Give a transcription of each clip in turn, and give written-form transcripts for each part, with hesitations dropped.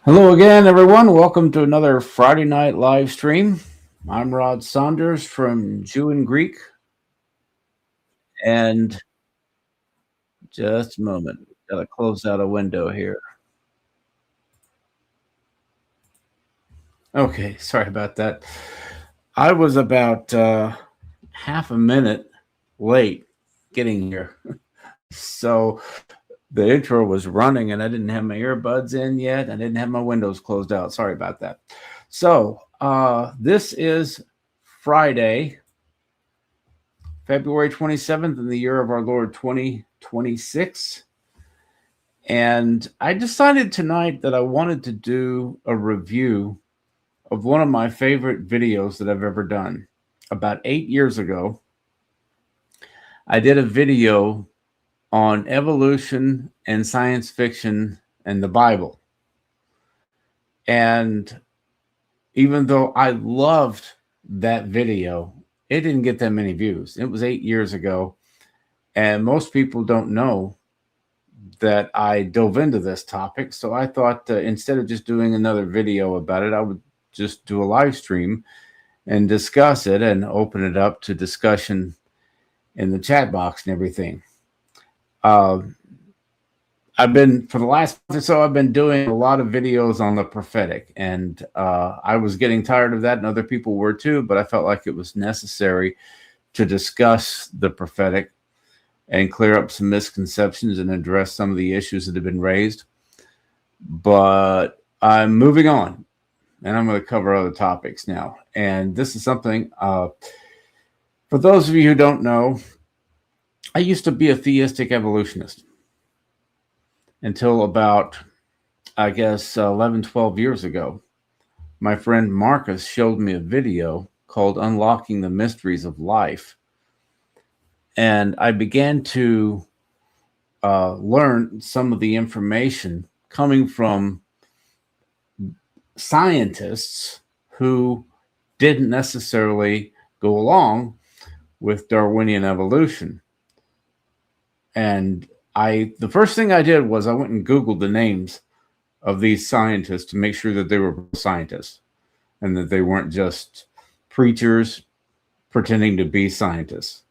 Hello again, everyone. Welcome to another Friday night live stream. I'm Rod Saunders from Jew and Greek. And just a moment, got to close out a window here. Okay, sorry about that. I was about half a minute late getting here. So the intro was running and I didn't have my earbuds in yet. I didn't have my windows closed out. Sorry about that. So this is Friday, February 27th in the year of our Lord 2026. And I decided tonight that I wanted to do a review of one of my favorite videos that I've ever done. About 8 years ago, I did a video on evolution and science fiction and the Bible. And even though I loved that video, it didn't get that many views. It was 8 years ago. And most people don't know that I dove into this topic. So I thought instead of just doing another video about it, I would just do a live stream and discuss it and open it up to discussion in the chat box and everything. I've been, for the last month or so, I've been doing a lot of videos on the prophetic, and I was getting tired of that, and other people were too, but I felt like it was necessary to discuss the prophetic and clear up some misconceptions and address some of the issues that have been raised. But I'm moving on, and I'm going to cover other topics now. And this is something, for those of you who don't know, I used to be a theistic evolutionist until about, I guess, 11, 12 years ago. My friend Marcus showed me a video called Unlocking the Mysteries of Life. And I began to learn some of the information coming from scientists who didn't necessarily go along with Darwinian evolution. And the first thing I did was I went and Googled the names of these scientists to make sure that they were scientists and that they weren't just preachers pretending to be scientists.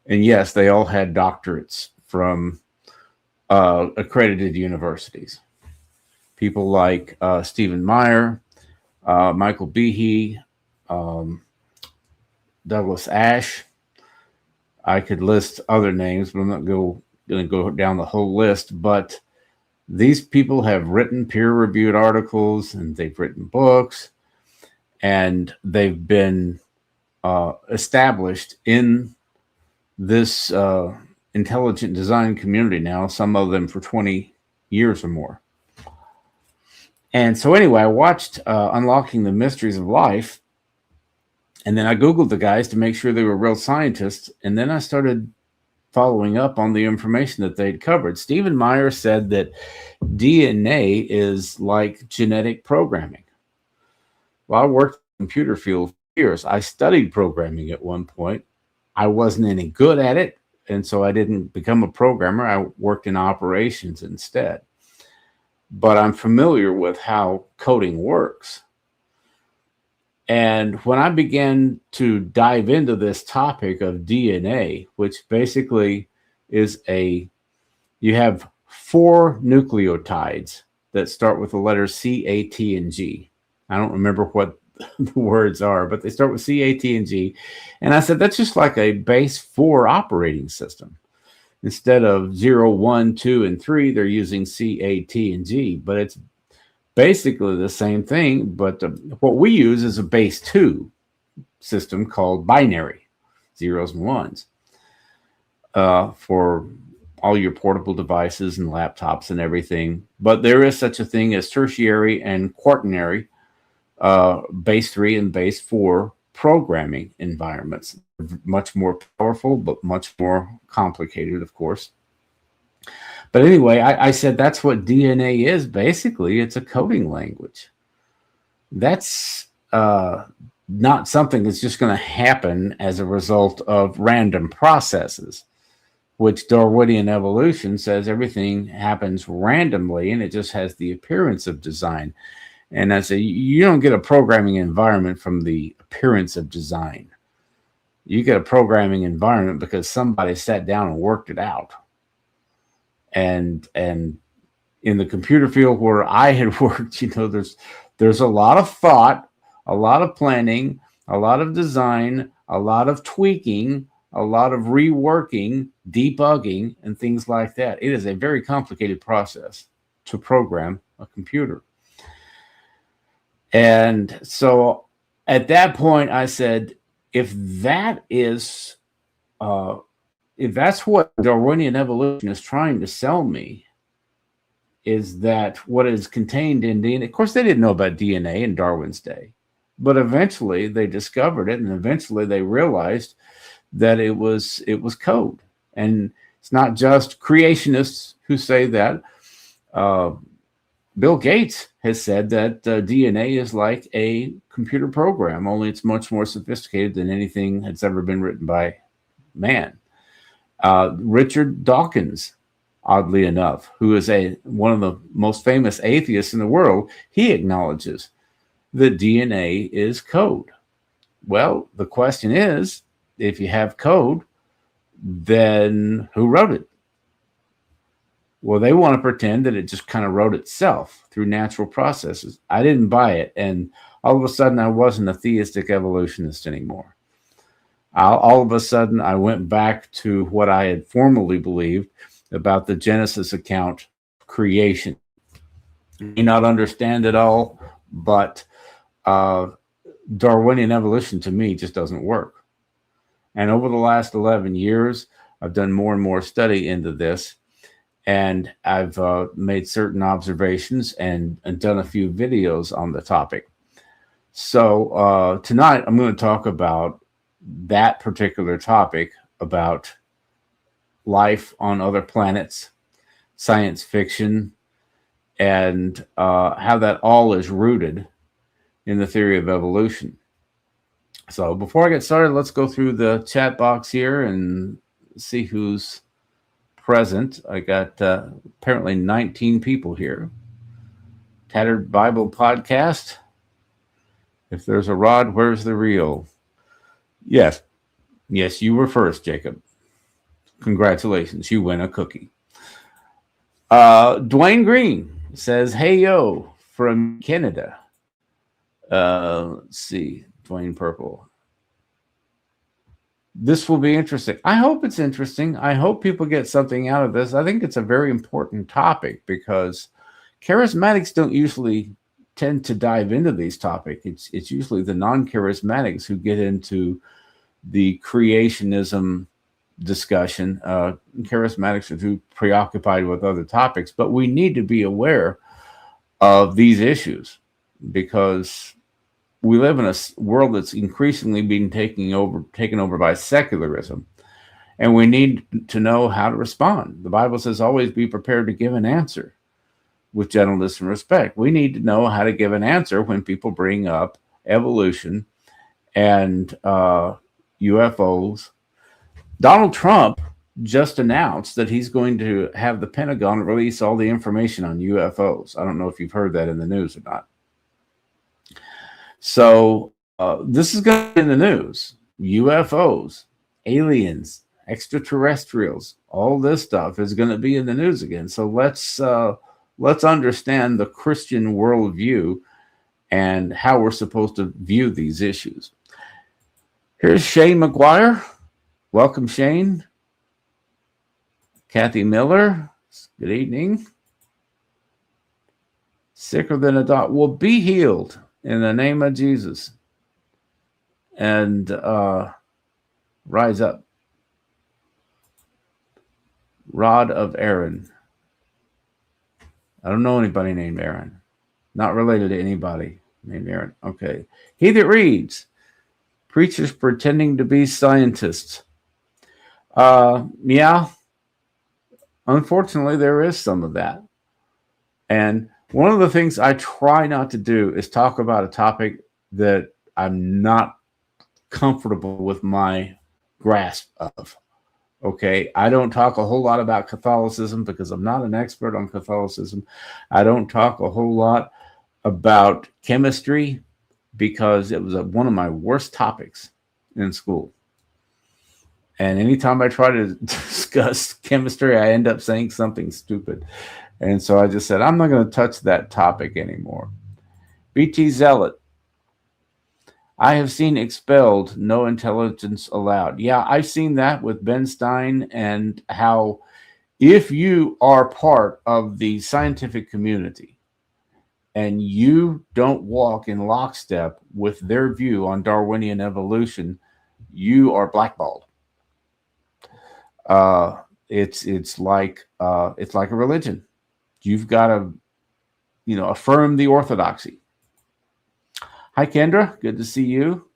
And yes, they all had doctorates from accredited universities. People like Stephen Meyer, Michael Behe, Douglas Ash. I could list other names, but I'm not going to go down the whole list. But these people have written peer-reviewed articles, and they've written books, and they've been established in this intelligent design community now, some of them for 20 years or more. And so anyway, I watched Unlocking the Mysteries of Life, and then I Googled the guys to make sure they were real scientists, and then I started following up on the information that they'd covered. Stephen Meyer said that DNA is like genetic programming. Well, I worked in the computer field for years. I studied programming at one point. I wasn't any good at it, and so I didn't become a programmer. I worked in operations instead. But I'm familiar with how coding works. And when I began to dive into this topic of DNA, which basically is you have 4 nucleotides that start with the letters C, A, T, and G. I don't remember what the words are, but they start with C, A, T, and G. And I said, that's just like a base 4 operating system. Instead of 0, 1, 2, and 3, they're using C, A, T, and G. But it's basically the same thing, but what we use is a base 2 system called binary, zeros and ones, for all your portable devices and laptops and everything. But there is such a thing as tertiary and quaternary, base 3 and base 4 programming environments. Much more powerful, but much more complicated, of course. But anyway, I said that's what DNA is. Basically, it's a coding language. That's not something that's just going to happen as a result of random processes. which Darwinian evolution says everything happens randomly and it just has the appearance of design. And I say, you don't get a programming environment from the appearance of design. You get a programming environment because somebody sat down and worked it out. And in the computer field where I had worked, there's a lot of thought, a lot of planning, a lot of design, a lot of tweaking, a lot of reworking, debugging, and things like that. It is a very complicated process to program a computer. And so at that point, I said, if that's what Darwinian evolution is trying to sell me, is that what is contained in DNA. Of course, they didn't know about DNA in Darwin's day, but eventually they discovered it, and eventually they realized that it was code. And it's not just creationists who say that. Bill Gates has said that DNA is like a computer program, only it's much more sophisticated than anything that's ever been written by man. Richard Dawkins, oddly enough, who is one of the most famous atheists in the world, he acknowledges that DNA is code. Well, the question is, if you have code, then who wrote it? Well, they want to pretend that it just kind of wrote itself through natural processes. I didn't buy it. And all of a sudden, I wasn't a theistic evolutionist anymore. All of a sudden, I went back to what I had formerly believed about the Genesis account of creation. I may not understand it all, but Darwinian evolution to me just doesn't work. And over the last 11 years, I've done more and more study into this. And I've made certain observations and done a few videos on the topic. So tonight I'm going to talk about that particular topic, about life on other planets, science fiction, and how that all is rooted in the theory of evolution. So before I get started, let's go through the chat box here and see who's present. I got apparently 19 people here. Tattered Bible Podcast. If there's a rod, where's the reel? Yes, you were first, Jacob. Congratulations, you win a cookie. Dwayne Green says, "Hey yo, from Canada." Let's see, Dwayne Purple. This will be interesting. I hope it's interesting. I hope people get something out of this. I think it's a very important topic because charismatics don't usually tend to dive into these topics. It's usually the non-charismatics who get into the creationism discussion. Charismatics are too preoccupied with other topics, but we need to be aware of these issues because we live in a world that's increasingly being taken over by secularism, and we need to know how to respond. The Bible says, always be prepared to give an answer with gentleness and respect. We need to know how to give an answer when people bring up evolution and UFOs. Donald Trump just announced that he's going to have the Pentagon release all the information on UFOs. I don't know if you've heard that in the news or not. So this is going to be in the news. UFOs, aliens, extraterrestrials, all this stuff is going to be in the news again. So let's understand the Christian worldview and how we're supposed to view these issues. Here's Shane McGuire. Welcome, Shane. Kathy Miller. Good evening. Sicker than a dog. Will be healed in the name of Jesus. And rise up. Rod of Aaron. I don't know anybody named Aaron. Not related to anybody named Aaron. Okay. He that reads, preachers pretending to be scientists. Yeah. Unfortunately, there is some of that. And one of the things I try not to do is talk about a topic that I'm not comfortable with my grasp of. Okay, I don't talk a whole lot about Catholicism because I'm not an expert on Catholicism. I don't talk a whole lot about chemistry because it was one of my worst topics in school. And anytime I try to discuss chemistry, I end up saying something stupid. And so I just said, I'm not going to touch that topic anymore. BT Zealot, I have seen expelled, no intelligence allowed. Yeah, I've seen that with Ben Stein, and how if you are part of the scientific community and you don't walk in lockstep with their view on Darwinian evolution, you are blackballed. It's like a religion. You've got to, affirm the orthodoxy. Hi, Kendra. Good to see you.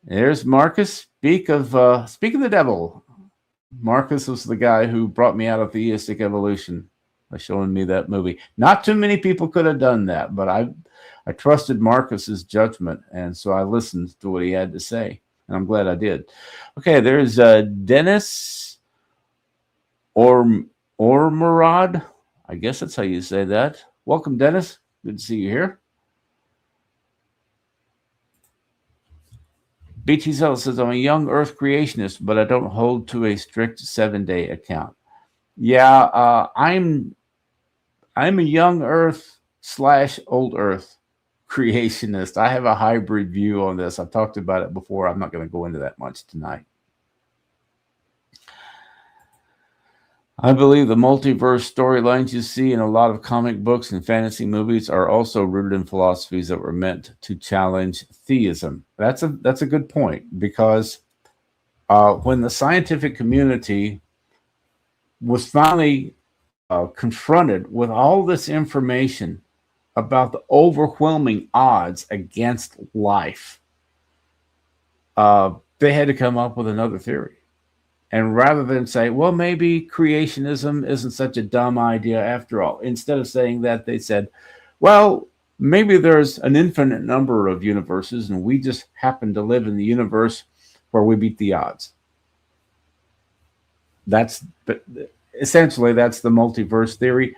There's Marcus. Speak of the devil. Marcus was the guy who brought me out of theistic evolution by showing me that movie. Not too many people could have done that, but I trusted Marcus's judgment, and so I listened to what he had to say, and I'm glad I did. Okay, there's Dennis Murad. I guess that's how you say that. Welcome, Dennis. Good to see you here. BT Zell says, I'm a young Earth creationist, but I don't hold to a strict 7-day account. Yeah, I'm a young Earth / old Earth creationist. I have a hybrid view on this. I've talked about it before. I'm not going to go into that much tonight. I believe the multiverse storylines you see in a lot of comic books and fantasy movies are also rooted in philosophies that were meant to challenge theism. That's a good point, because when the scientific community was finally confronted with all this information about the overwhelming odds against life, they had to come up with another theory. And rather than say, well, maybe creationism isn't such a dumb idea after all, instead of saying that, they said, well, maybe there's an infinite number of universes and we just happen to live in the universe where we beat the odds. Essentially, that's the multiverse theory.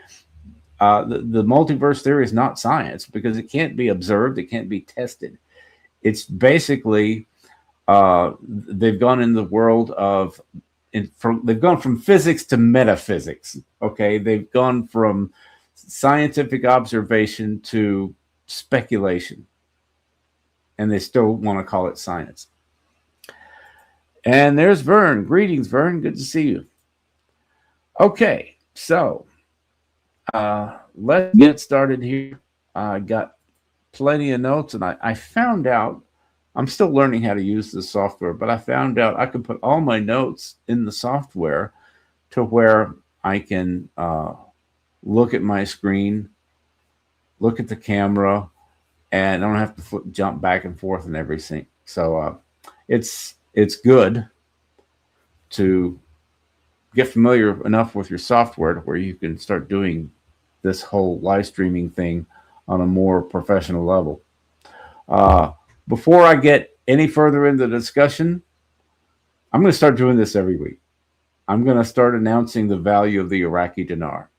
The multiverse theory is not science because it can't be observed. It can't be tested. It's basically... they've gone in the world of, they've gone from physics to metaphysics. Okay, they've gone from scientific observation to speculation, and they still want to call it science. And there's Vern. Greetings, Vern. Good to see you. Okay, so let's get started here. I got plenty of notes, and I found out, I'm still learning how to use this software, but I found out I can put all my notes in the software to where I can look at my screen, look at the camera, and I don't have to jump back and forth and everything. So it's good to get familiar enough with your software to where you can start doing this whole live streaming thing on a more professional level. Before I get any further into the discussion, I'm going to start doing this every week. I'm going to start announcing the value of the Iraqi dinar.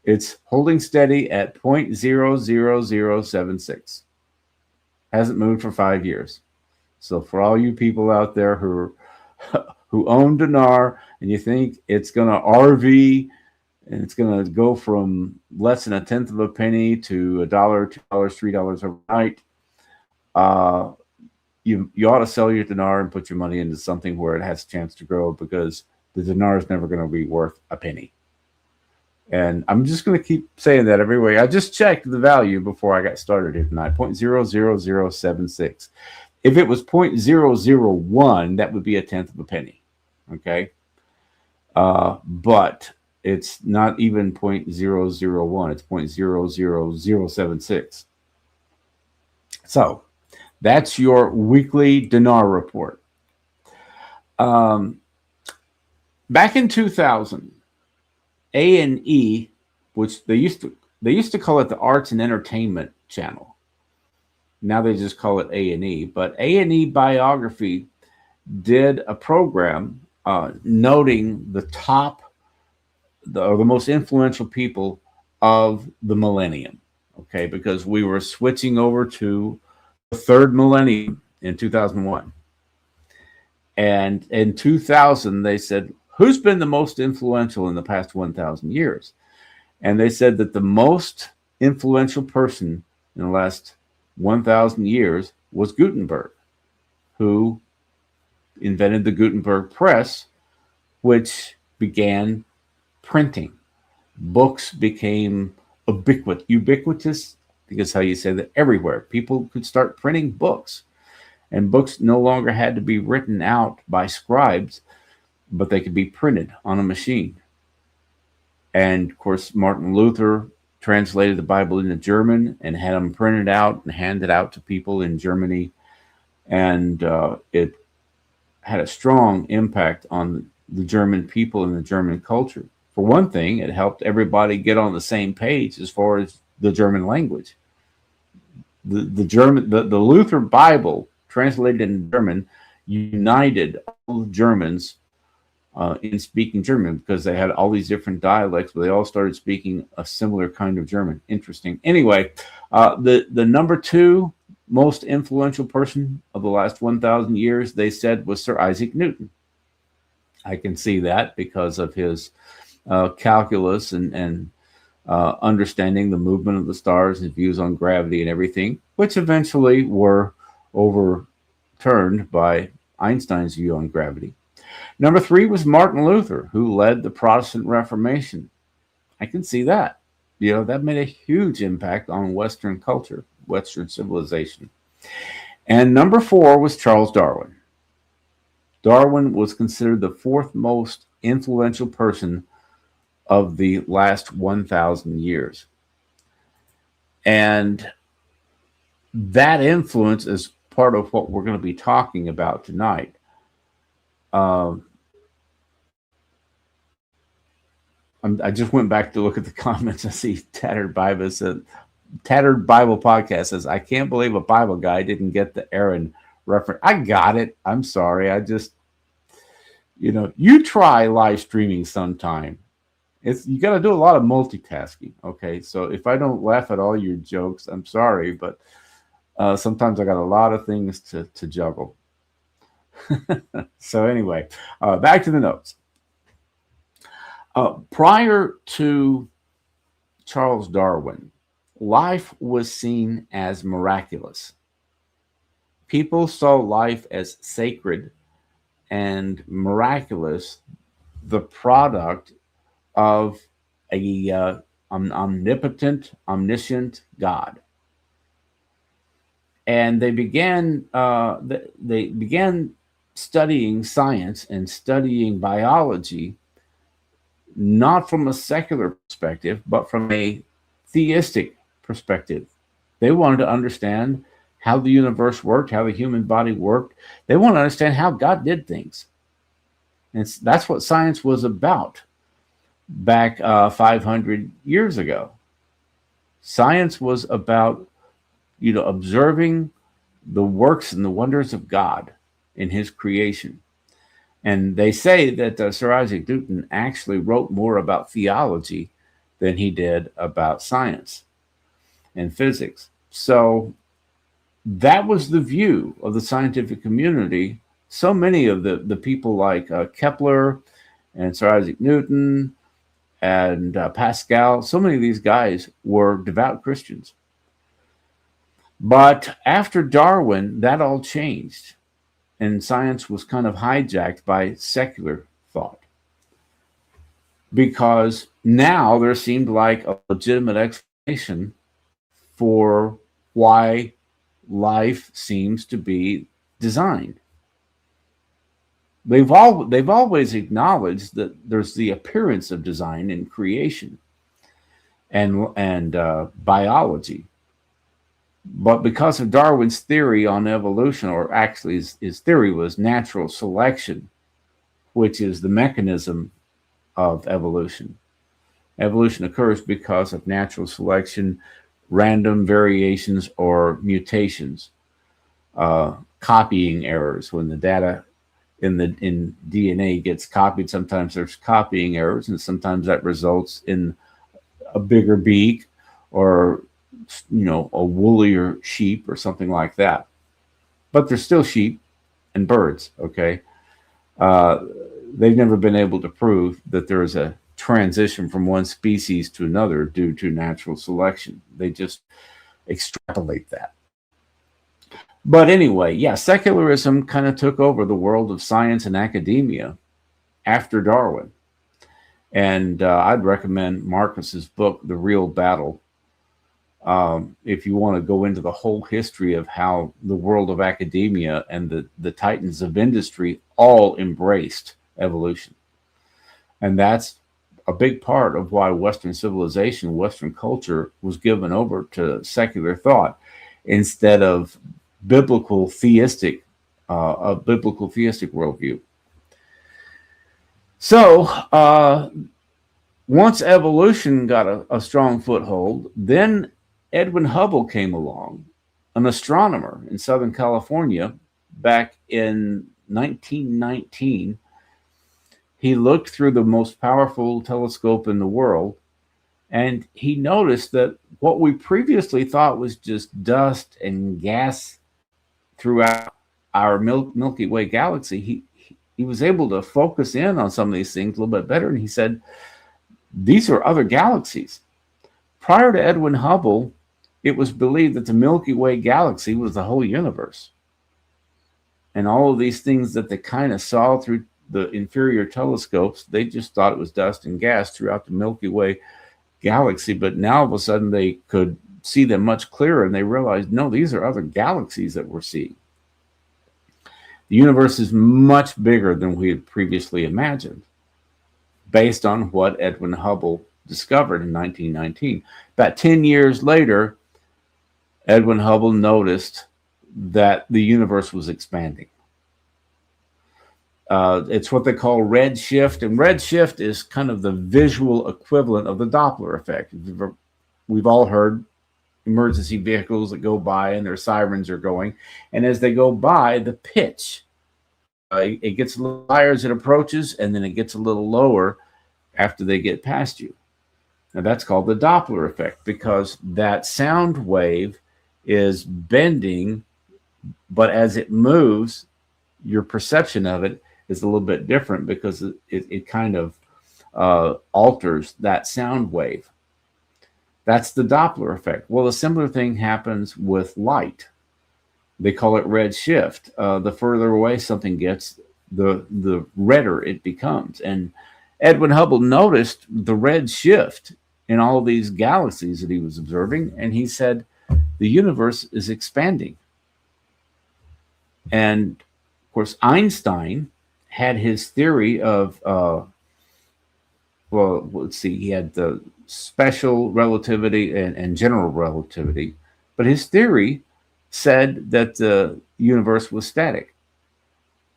It's holding steady at 0.00076. Hasn't moved for 5 years. So for all you people out there who own dinar and you think it's going to RV and it's going to go from less than a tenth of a penny to $1, $2, $3 overnight, you ought to sell your dinar and put your money into something where it has a chance to grow, because the dinar is never going to be worth a penny. And I'm just going to keep saying that every week. I just checked the value before I got started here tonight, 0.00076. If it was 0.001, that would be a tenth of a penny. Okay. But it's not even 0.001. It's 0.00076. So that's your weekly dinar report. Back in 2000, A&E, which they used to call it the Arts and Entertainment Channel. Now they just call it A&E. But A&E Biography did a program noting the top, or the most influential people of the millennium. Okay, because we were switching over to the third millennium in 2001. And in 2000, they said, who's been the most influential in the past 1,000 years? And they said that the most influential person in the last 1,000 years was Gutenberg, who invented the Gutenberg press, which began printing. Books became ubiquitous, because how you say that, everywhere. People could start printing books, and books no longer had to be written out by scribes, but they could be printed on a machine. And of course, Martin Luther translated the Bible into German and had them printed out and handed out to people in Germany. And it had a strong impact on the German people and the German culture. For one thing, it helped everybody get on the same page as far as the German language. The Luther Bible, translated in German, united all the Germans in speaking German, because they had all these different dialects, but they all started speaking a similar kind of German. Interesting. Anyway, the number two most influential person of the last 1,000 years, they said, was Sir Isaac Newton. I can see that because of his calculus and understanding the movement of the stars, his views on gravity and everything, which eventually were overturned by Einstein's view on gravity. Number three was Martin Luther, who led the Protestant Reformation. I can see that. That made a huge impact on Western culture, Western civilization. And number four was Charles Darwin. Darwin was considered the fourth most influential person of the last 1,000 years. And that influence is part of what we're going to be talking about tonight. I just went back to look at the comments. I see Tattered Bible Podcast says, I can't believe a Bible guy didn't get the Aaron reference. I got it. I'm sorry. I just, you try live streaming sometime. You got to do a lot of multitasking. Okay. So if I don't laugh at all your jokes, I'm sorry, but sometimes I got a lot of things to juggle. So anyway, back to the notes. Prior to Charles Darwin, life was seen as miraculous. People saw life as sacred and miraculous, the product of a omnipotent, omniscient God. And they began studying science and studying biology, not from a secular perspective, but from a theistic perspective. They wanted to understand how the universe worked, how the human body worked. They wanted to understand how God did things. And that's what science was about back 500 years ago. Science was about, observing the works and the wonders of God in his creation. And they say that Sir Isaac Newton actually wrote more about theology than he did about science and physics. So that was the view of the scientific community. So many of the people like Kepler and Sir Isaac Newton and Pascal, so many of these guys were devout Christians. But after Darwin, that all changed. And science was kind of hijacked by secular thought. Because now there seemed like a legitimate explanation for why life seems to be designed. They've always acknowledged that there's the appearance of design in creation and biology. But because of Darwin's theory on evolution, or actually his theory was natural selection, which is the mechanism of evolution. Evolution occurs because of natural selection, random variations or mutations, copying errors when the data in DNA gets copied. Sometimes there's copying errors, and sometimes that results in a bigger beak, or a woollier sheep or something like that. But they're still sheep and birds. Okay, they've never been able to prove that there is a transition from one species to another due to natural selection. They just extrapolate that. But anyway, yeah, secularism kind of took over the world of science and academia after Darwin. And I'd recommend Marcus's book, The Real Battle, if you want to go into the whole history of how the world of academia and the titans of industry all embraced evolution. And that's a big part of why Western civilization, Western culture was given over to secular thought instead of a biblical theistic worldview. So once evolution got a strong foothold, then Edwin Hubble came along, an astronomer in Southern California back in 1919. He looked through the most powerful telescope in the world, and he noticed that what we previously thought was just dust and gas throughout our Milky Way galaxy, he was able to focus in on some of these things a little bit better. And he said, these are other galaxies. Prior to Edwin Hubble, it was believed that the Milky Way galaxy was the whole universe. And all of these things that they kind of saw through the inferior telescopes, they just thought it was dust and gas throughout the Milky Way galaxy. But now all of a sudden they could see them much clearer, and they realized, no, these are other galaxies that we're seeing. The universe is much bigger than we had previously imagined, based on what Edwin Hubble discovered in 1919. About 10 years later, Edwin Hubble noticed that the universe was expanding. It's what they call redshift, and redshift is kind of the visual equivalent of the Doppler effect. We've all heard emergency vehicles that go by and their sirens are going, and as they go by, the pitch, it gets a little higher as it approaches, and then it gets a little lower after they get past you. Now that's called the Doppler effect, because that sound wave is bending, but as it moves, your perception of it is a little bit different, because it kind of alters that sound wave. That's the Doppler effect. Well, a similar thing happens with light. They call it redshift. The further away something gets, the redder it becomes. And Edwin Hubble noticed the red shift in all of these galaxies that he was observing, and he said, the universe is expanding. And of course, Einstein had his theory of, well, let's see, he had the special relativity and general relativity, but his theory said that the universe was static.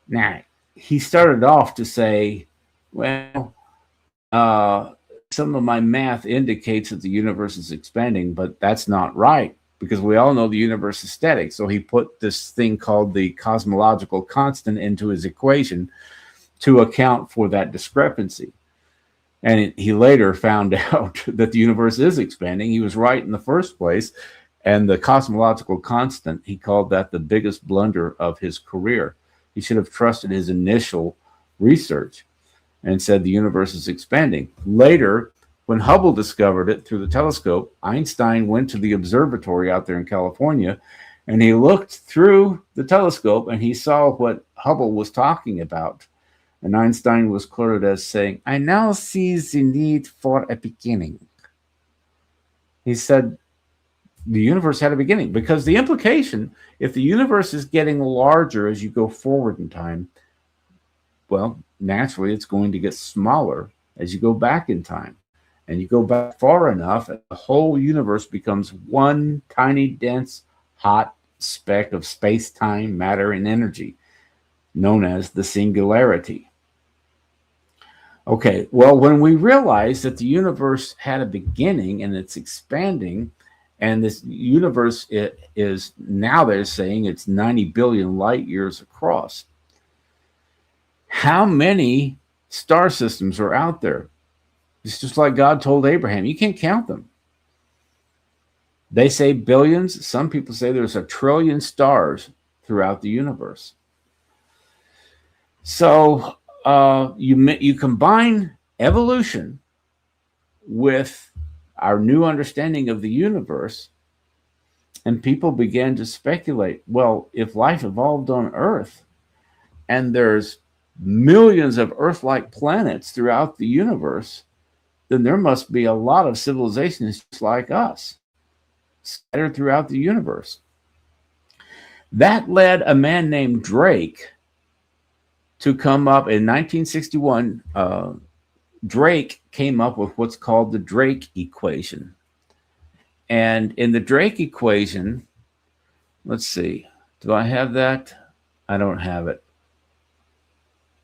Now, he started off to say, well, some of my math indicates that the universe is expanding, but that's not right, because we all know the universe is static. So he put this thing called the cosmological constant into his equation to account for that discrepancy. And he later found out that the universe is expanding. He was right in the first place. And the cosmological constant, he called that the biggest blunder of his career. He should have trusted his initial research and said the universe is expanding. Later, when Hubble discovered it through the telescope, Einstein went to the observatory out there in California, and he looked through the telescope and he saw what Hubble was talking about. And Einstein was quoted as saying, "I now see the need for a beginning." He said the universe had a beginning, because the implication, if the universe is getting larger as you go forward in time, well, naturally it's going to get smaller as you go back in time. And you go back far enough, and the whole universe becomes one tiny, dense, hot speck of space-time, matter, and energy, known as the singularity. Okay, well, when we realize that the universe had a beginning and it's expanding, and this universe is now, they're saying it's 90 billion light years across. How many star systems are out there? It's just like God told Abraham, you can't count them. They say billions. Some people say there's 1 trillion stars throughout the universe. So you combine evolution with our new understanding of the universe, and people began to speculate, well, if life evolved on Earth and there's millions of Earth-like planets throughout the universe, then there must be a lot of civilizations just like us scattered throughout the universe. That led a man named Drake to come up in 1961. Drake came up with what's called the Drake equation. And in the Drake equation, let's see, do I have that? I don't have it.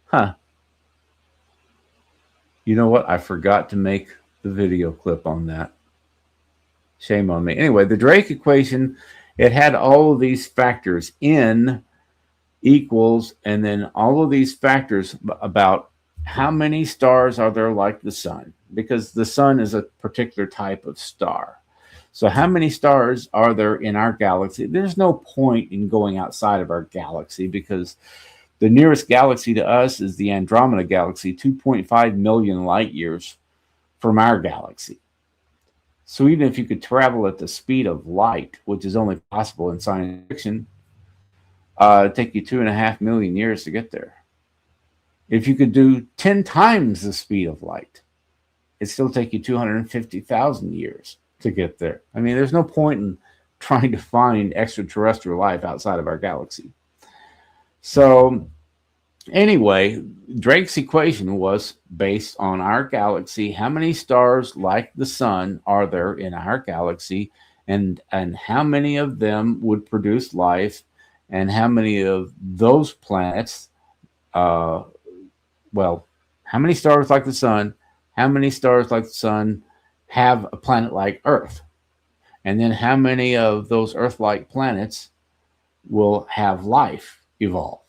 Huh. You know what? I forgot to make the video clip on that. Shame on me. Anyway, the Drake equation, it had all of these factors, n equals, and then all of these factors about how many stars are there like the sun, because the sun is a particular type of star. So how many stars are there in our galaxy? There's no point in going outside of our galaxy, because the nearest galaxy to us is the Andromeda galaxy, 2.5 million light years from our galaxy. So even if you could travel at the speed of light, which is only possible in science fiction, it'd take you 2.5 million years to get there. If you could do 10 times the speed of light, it'd still take you 250,000 years to get there. I mean, there's no point in trying to find extraterrestrial life outside of our galaxy. So anyway, Drake's equation was based on our galaxy. How many stars like the sun are there in our galaxy, and how many of them would produce life, and how many of those planets, how many stars like the sun, how many stars like the sun have a planet like Earth, and then how many of those Earth-like planets will have life evolve,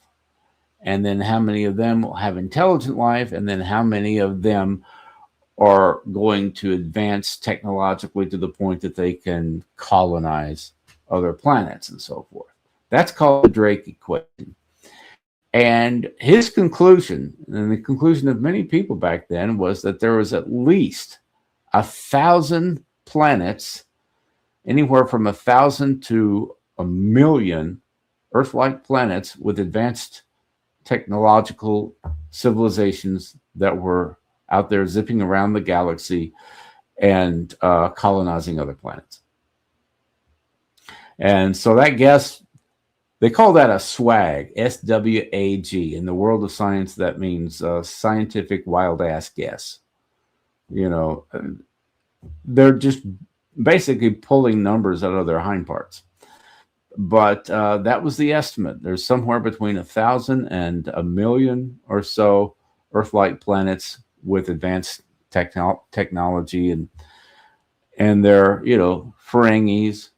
and then how many of them will have intelligent life, and then how many of them are going to advance technologically to the point that they can colonize other planets and so forth. That's called the Drake equation. And his conclusion, and the conclusion of many people back then, was that there was at least 1,000 planets, anywhere from 1,000 to 1,000,000 Earth-like planets with advanced technological civilizations that were out there zipping around the galaxy and colonizing other planets. And so that guess, they call that a SWAG, S-W-A-G. In the world of science, that means scientific wild-ass guess. You know, they're just basically pulling numbers out of their hind parts. But that was the estimate. There's somewhere between 1,000 and 1,000,000 or so Earth-like planets with advanced technology, and they're, you know, Ferengis,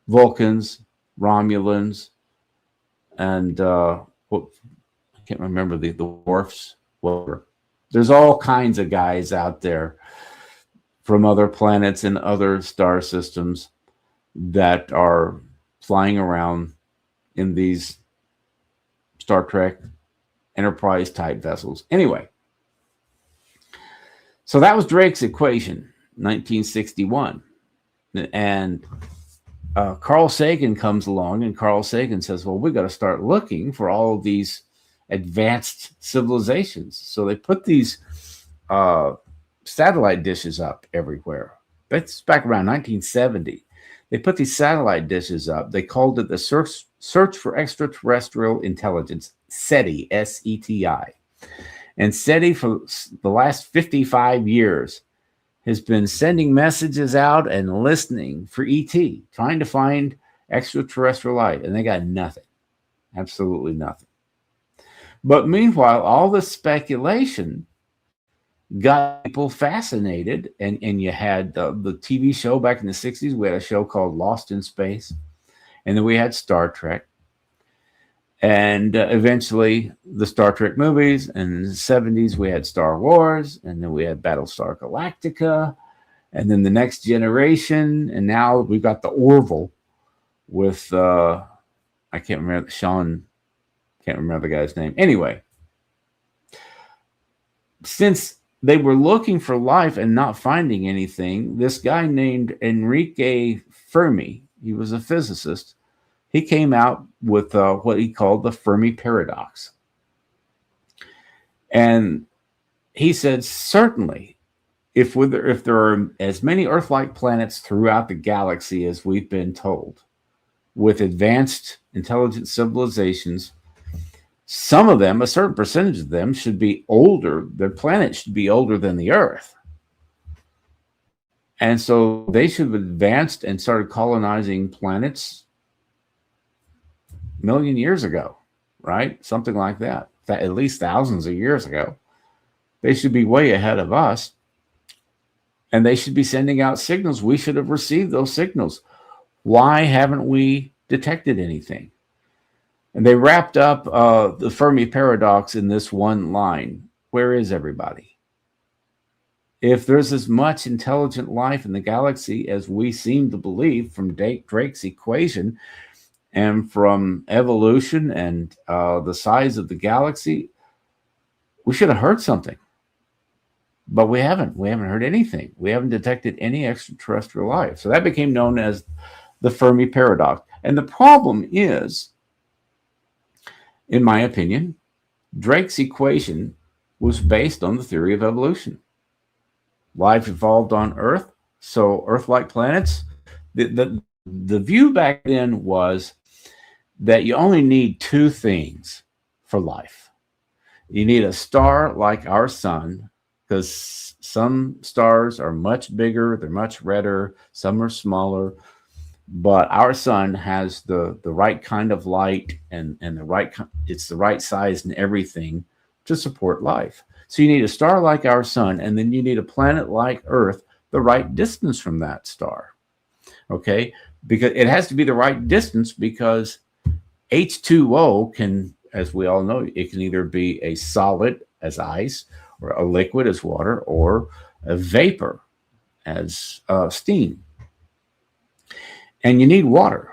Vulcans, Romulans, and I can't remember the dwarfs. Whatever. There's all kinds of guys out there from other planets and other star systems that are flying around in these Star Trek Enterprise type vessels. Anyway, so that was Drake's equation, 1961. And Carl Sagan comes along, and Carl Sagan says, well, we got to start looking for all of these advanced civilizations. So they put these satellite dishes up everywhere. That's back around 1970. They put these satellite dishes up. They called it the Search for Extraterrestrial Intelligence, SETI, S-E-T-I. And SETI, for the last 55 years, has been sending messages out and listening for ET, trying to find extraterrestrial life, and they got nothing, absolutely nothing. But meanwhile, all the speculation got people fascinated, and you had the TV show back in the 60s. We had a show called Lost in Space, and then we had Star Trek. And eventually the Star Trek movies. And in the 70s, we had Star Wars, and then we had Battlestar Galactica, and then the Next Generation. And now we've got the Orville with, I can't remember, can't remember the guy's name. Anyway, since they were looking for life and not finding anything, this guy named Enrique Fermi, he was a physicist, he came out with what he called the Fermi paradox. And he said, certainly, if there are as many Earth-like planets throughout the galaxy as we've been told, with advanced intelligent civilizations, some of them, a certain percentage of them, should be older. Their planet should be older than the Earth. And so they should have advanced and started colonizing planets a million years ago, right? Something like that, at least thousands of years ago. They should be way ahead of us. And they should be sending out signals. We should have received those signals. Why haven't we detected anything? And they wrapped up the Fermi paradox in this one line. Where is everybody? If there's as much intelligent life in the galaxy as we seem to believe from Drake's equation and from evolution and the size of the galaxy, we should have heard something. But we haven't. We haven't heard anything. We haven't detected any extraterrestrial life. So that became known as the Fermi paradox. And the problem is, in my opinion, Drake's equation was based on the theory of evolution. Life evolved on Earth, so Earth-like planets. The view back then was that you only need two things for life. You need a star like our sun, because some stars are much bigger, they're much redder, some are smaller, but our sun has the right kind of light and it's the right size and everything to support life. So you need a star like our sun, and then you need a planet like Earth the right distance from that star. Okay, because it has to be the right distance, because H2O can, as we all know, it can either be a solid as ice, or a liquid as water, or a vapor as steam. And you need water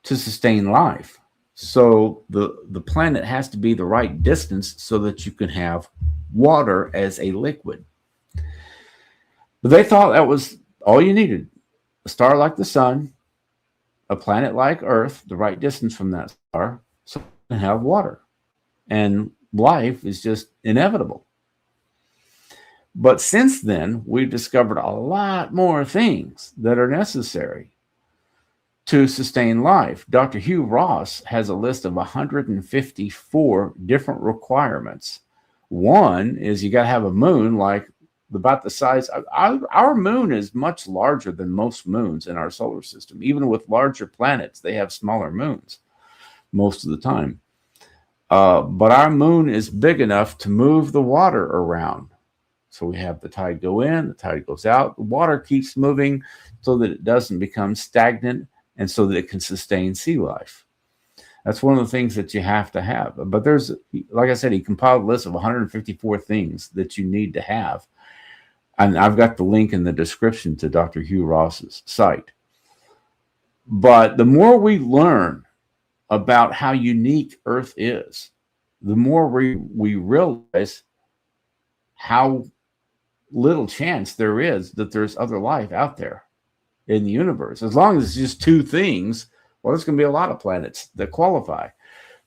to sustain life. So the planet has to be the right distance so that you can have water as a liquid. But they thought that was all you needed. A star like the sun, a planet like Earth, the right distance from that star, so you can have water. And life is just inevitable. But since then, we've discovered a lot more things that are necessary to sustain life. Dr. Hugh Ross has a list of 154 different requirements. One is you got to have a moon like about the size of our moon is much larger than most moons in our solar system. Even with larger planets, they have smaller moons most of the time. But our moon is big enough to move the water around. So we have the tide go in, the tide goes out. The water keeps moving so that it doesn't become stagnant and so that it can sustain sea life. That's one of the things that you have to have. But there's, like I said, he compiled a list of 154 things that you need to have. And I've got the link in the description to Dr. Hugh Ross's site. But the more we learn about how unique Earth is, the more we realize how little chance there is that there's other life out there in the universe. As long as it's just two things, well, there's going to be a lot of planets that qualify.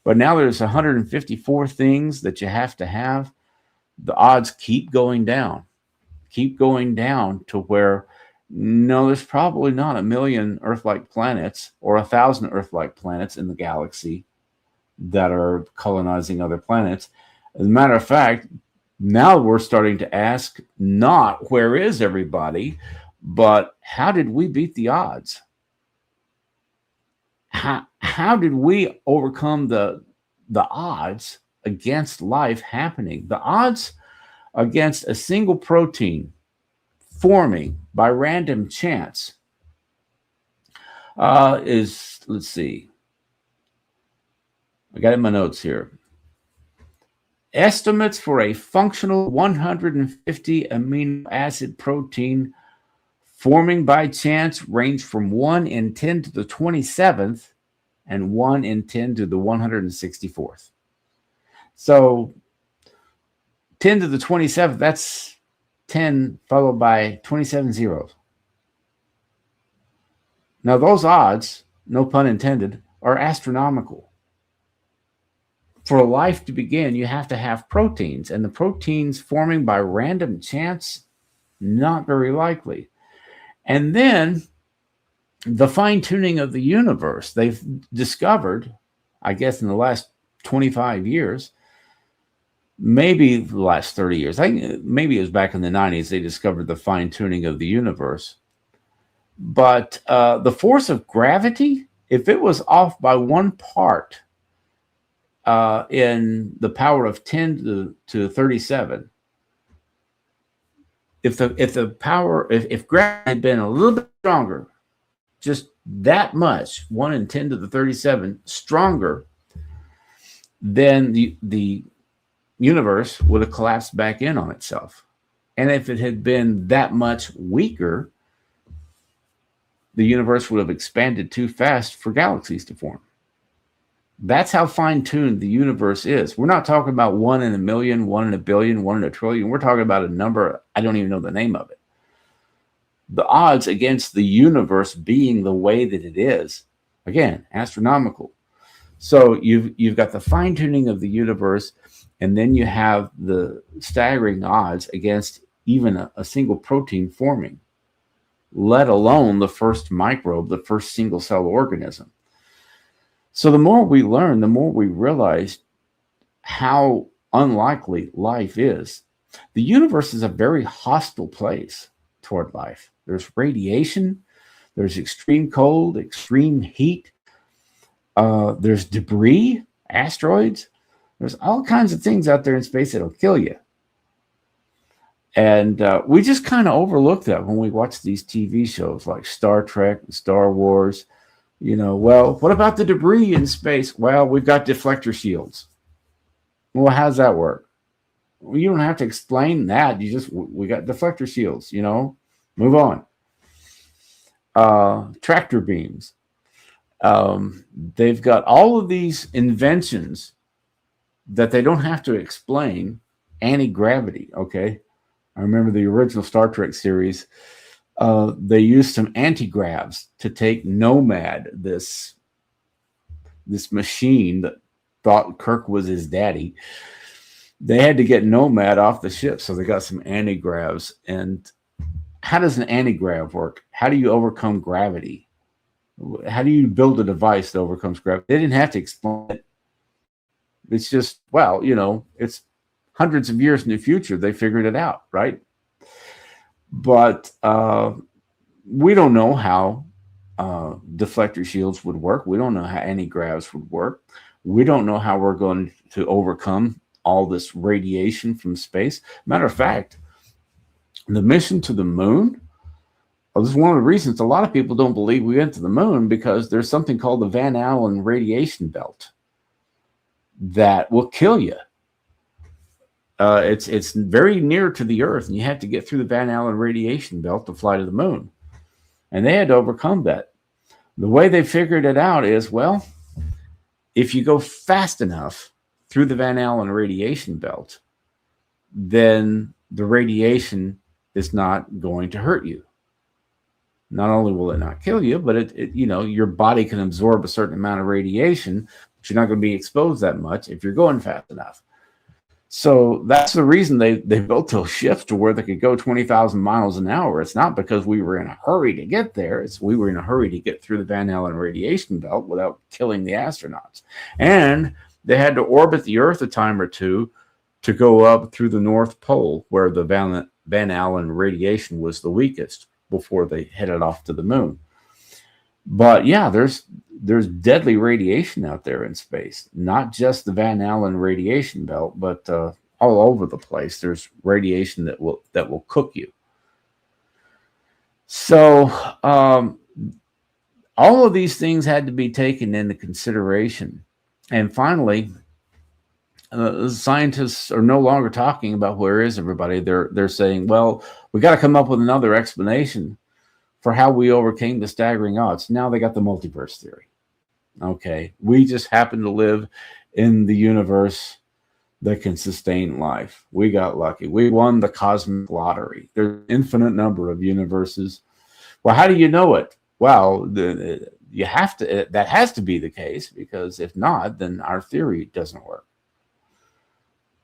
But now there's 154 things that you have to have. The odds keep going down to where, no, there's probably not 1 million Earth-like planets or 1,000 Earth-like planets in the galaxy that are colonizing other planets. As a matter of fact, now we're starting to ask not where is everybody, but how did we beat the odds? How did we overcome the odds against life happening? The odds against a single protein forming by random chance is, let's see, I got it in my notes here. Estimates for a functional 150 amino acid protein forming by chance range from 1 in 10 to the 27th and 1 in 10 to the 164th. So 10 to the 27th, that's 10 followed by 27 zeros. Now, those odds, no pun intended, are astronomical. For life to begin, you have to have proteins, and the proteins forming by random chance, not very likely. And then the fine-tuning of the universe, they've discovered, I guess in the last 25 years, maybe the last 30 years, maybe it was back in the 90s, they discovered the fine-tuning of the universe. But the force of gravity, if it was off by 1 part in the power of 10 to 37, if gravity had been a little bit stronger, just that much, 1 in 10 to the 37 stronger, then the universe would have collapsed back in on itself. And if it had been that much weaker, the universe would have expanded too fast for galaxies to form. That's how fine-tuned the universe is. We're not talking about 1 in a million, 1 in a billion, 1 in a trillion. We're talking about a number, I don't even know the name of it. The odds against the universe being the way that it is, again, astronomical. So you've got the fine-tuning of the universe, and then you have the staggering odds against even a single protein forming, let alone the first microbe, the first single-cell organism. So the more we learn, the more we realize how unlikely life is. The universe is a very hostile place toward life. There's radiation, there's extreme cold, extreme heat, there's debris, asteroids. There's all kinds of things out there in space that'll kill you. And we just kind of overlook that when we watch these TV shows like Star Trek and Star Wars. You know, well, what about the debris in space? Well, we've got deflector shields. Well, how's that work? Well, you don't have to explain that. We got deflector shields, you know, move on. Tractor beams. They've got all of these inventions that they don't have to explain. Anti-gravity, okay? I remember the original Star Trek series. They used some anti-gravs to take Nomad, this machine that thought Kirk was his daddy. They had to get Nomad off the ship, so they got some anti-gravs. And how does an anti-grav work? How do you overcome gravity? How do you build a device that overcomes gravity? They didn't have to explain it. It's just, well, you know, it's hundreds of years in the future. They figured it out, right? But we don't know how deflector shields would work. We don't know how anti-gravs would work. We don't know how we're going to overcome all this radiation from space. Matter of fact, the mission to the moon, this is one of the reasons a lot of people don't believe we went to the moon, because there's something called the Van Allen radiation belt that will kill you. It's very near to the Earth, and you have to get through the Van Allen radiation belt to fly to the moon. And they had to overcome that. The way they figured it out is, well, if you go fast enough through the Van Allen radiation belt, then the radiation is not going to hurt you. Not only will it not kill you, but it you know, your body can absorb a certain amount of radiation, but you're not going to be exposed that much if you're going fast enough. So that's the reason they built those ships to where they could go 20,000 miles an hour. It's not because we were in a hurry to get there. It's we were in a hurry to get through the Van Allen radiation belt without killing the astronauts. And they had to orbit the Earth a time or two to go up through the North Pole, where the Van Allen radiation was the weakest, before they headed off to the moon. But yeah, there's deadly radiation out there in space, not just the Van Allen radiation belt, but all over the place. There's radiation that will cook you. So all of these things had to be taken into consideration And finally, scientists are no longer talking about where is everybody. They're saying, well, we got to come up with another explanation for how we overcame the staggering odds. Now they got the multiverse theory. Okay, we just happen to live in the universe that can sustain life. We got lucky. We won the cosmic lottery. There's an infinite number of universes. Well, how do you know it? Well, you have to. That has to be the case, because if not, then our theory doesn't work.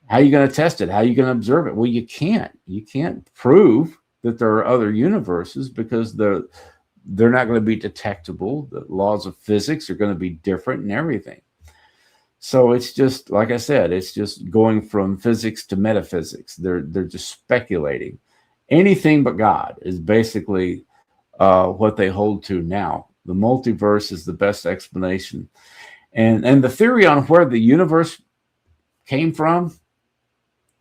How are you going to test it? How are you going to observe it? Well, you can't. You can't prove that there are other universes, because they're not going to be detectable. The laws of physics are going to be different and everything. So it's just, like I said, it's just going from physics to metaphysics. They're just speculating. Anything but God is basically what they hold to now. The multiverse is the best explanation. And the theory on where the universe came from,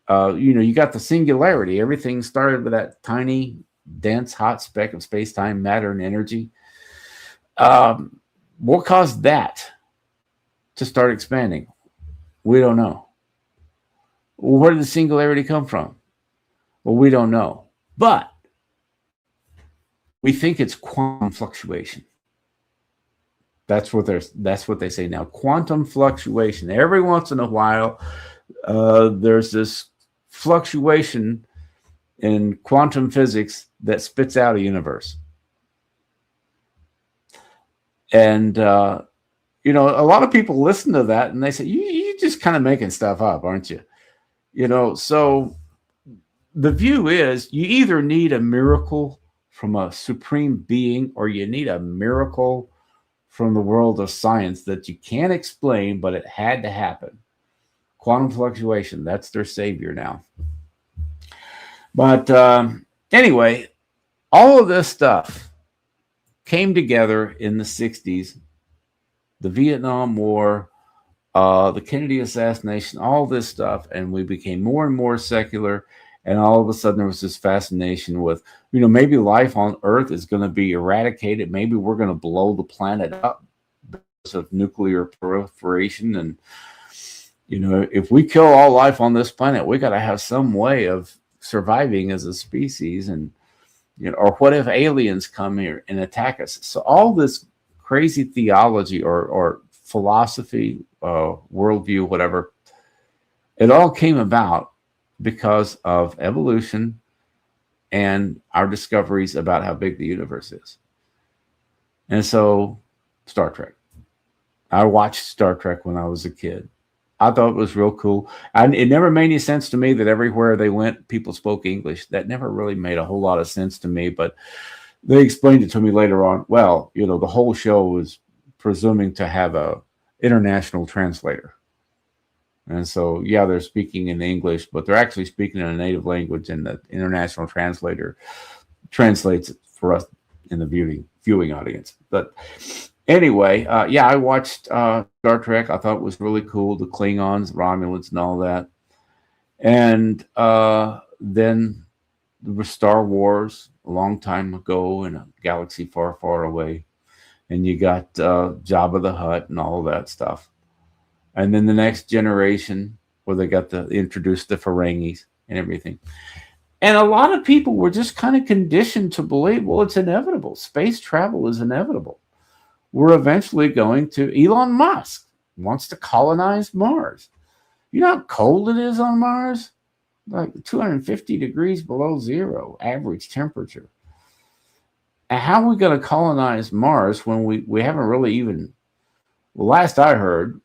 you got the singularity. Everything started with that tiny, dense, hot speck of space-time, matter, and energy. What caused that to start expanding? We don't know. Where did the singularity come from? Well, we don't know. But we think it's quantum fluctuation. That's what they say now. Quantum fluctuation. Every once in a while, there's this fluctuation in quantum physics that spits out a universe. And a lot of people listen to that and they say, you're just kind of making stuff up, aren't you? So the view is, you either need a miracle from a supreme being, or you need a miracle from the world of science that you can't explain, but it had to happen. Quantum fluctuation, that's their savior now. But anyway, all of this stuff came together in the 60s, the Vietnam War, the Kennedy assassination, all this stuff, and we became more and more secular. And all of a sudden, there was this fascination with, maybe life on Earth is going to be eradicated. Maybe we're going to blow the planet up because of nuclear proliferation. And, if we kill all life on this planet, we got to have some way of surviving as a species. And, or what if aliens come here and attack us? So all this crazy theology or philosophy, worldview, whatever, it all came about because of evolution and our discoveries about how big the universe is. And so, Star Trek. I watched Star Trek when I was a kid. I thought it was real cool. And it never made any sense to me that everywhere they went, people spoke English. That never really made a whole lot of sense to me, but they explained it to me later on. Well, the whole show was presuming to have a international translator. And so, yeah, they're speaking in English, but they're actually speaking in a native language, and the international translator translates it for us in the viewing audience. But anyway, I watched Star Trek. I thought it was really cool, the Klingons, Romulans, and all that. And then there was Star Wars a long time ago in a galaxy far, far away. And you got Jabba the Hutt and all that stuff. And then the next generation, where they got to introduce the Ferengis and everything. And a lot of people were just kind of conditioned to believe, well, it's inevitable. Space travel is inevitable. We're eventually going to, Elon Musk wants to colonize Mars. You know how cold it is on Mars? Like 250 degrees below zero, average temperature. And how are we going to colonize Mars when we haven't really even, last I heard,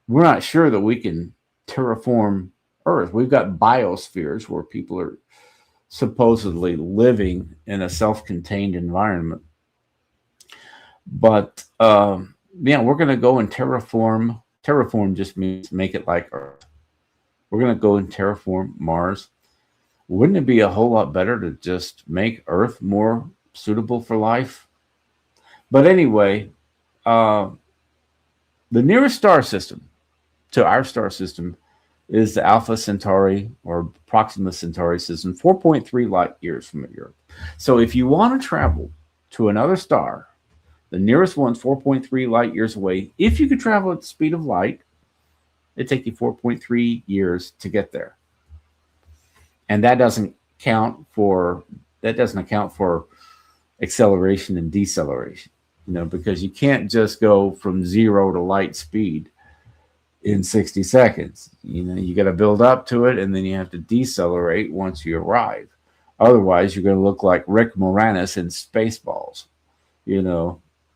we're not sure that we can terraform Earth. We've got biospheres where people are supposedly living in a self-contained environment. But we're going to go and terraform. Terraform just means make it like Earth. We're going to go and terraform Mars. Wouldn't it be a whole lot better to just make Earth more suitable for life? But anyway, the nearest star system to our star system is the Alpha Centauri or Proxima Centauri system, 4.3 light years from Earth. So if you want to travel to another star, The nearest one's 4.3 light years away. If you could travel at the speed of light, it'd take you 4.3 years to get there. And that doesn't account for acceleration and deceleration, because you can't just go from 0 to light speed in 60 seconds. You got to build up to it, and then you have to decelerate once you arrive. Otherwise, you're going to look like Rick Moranis in Spaceballs,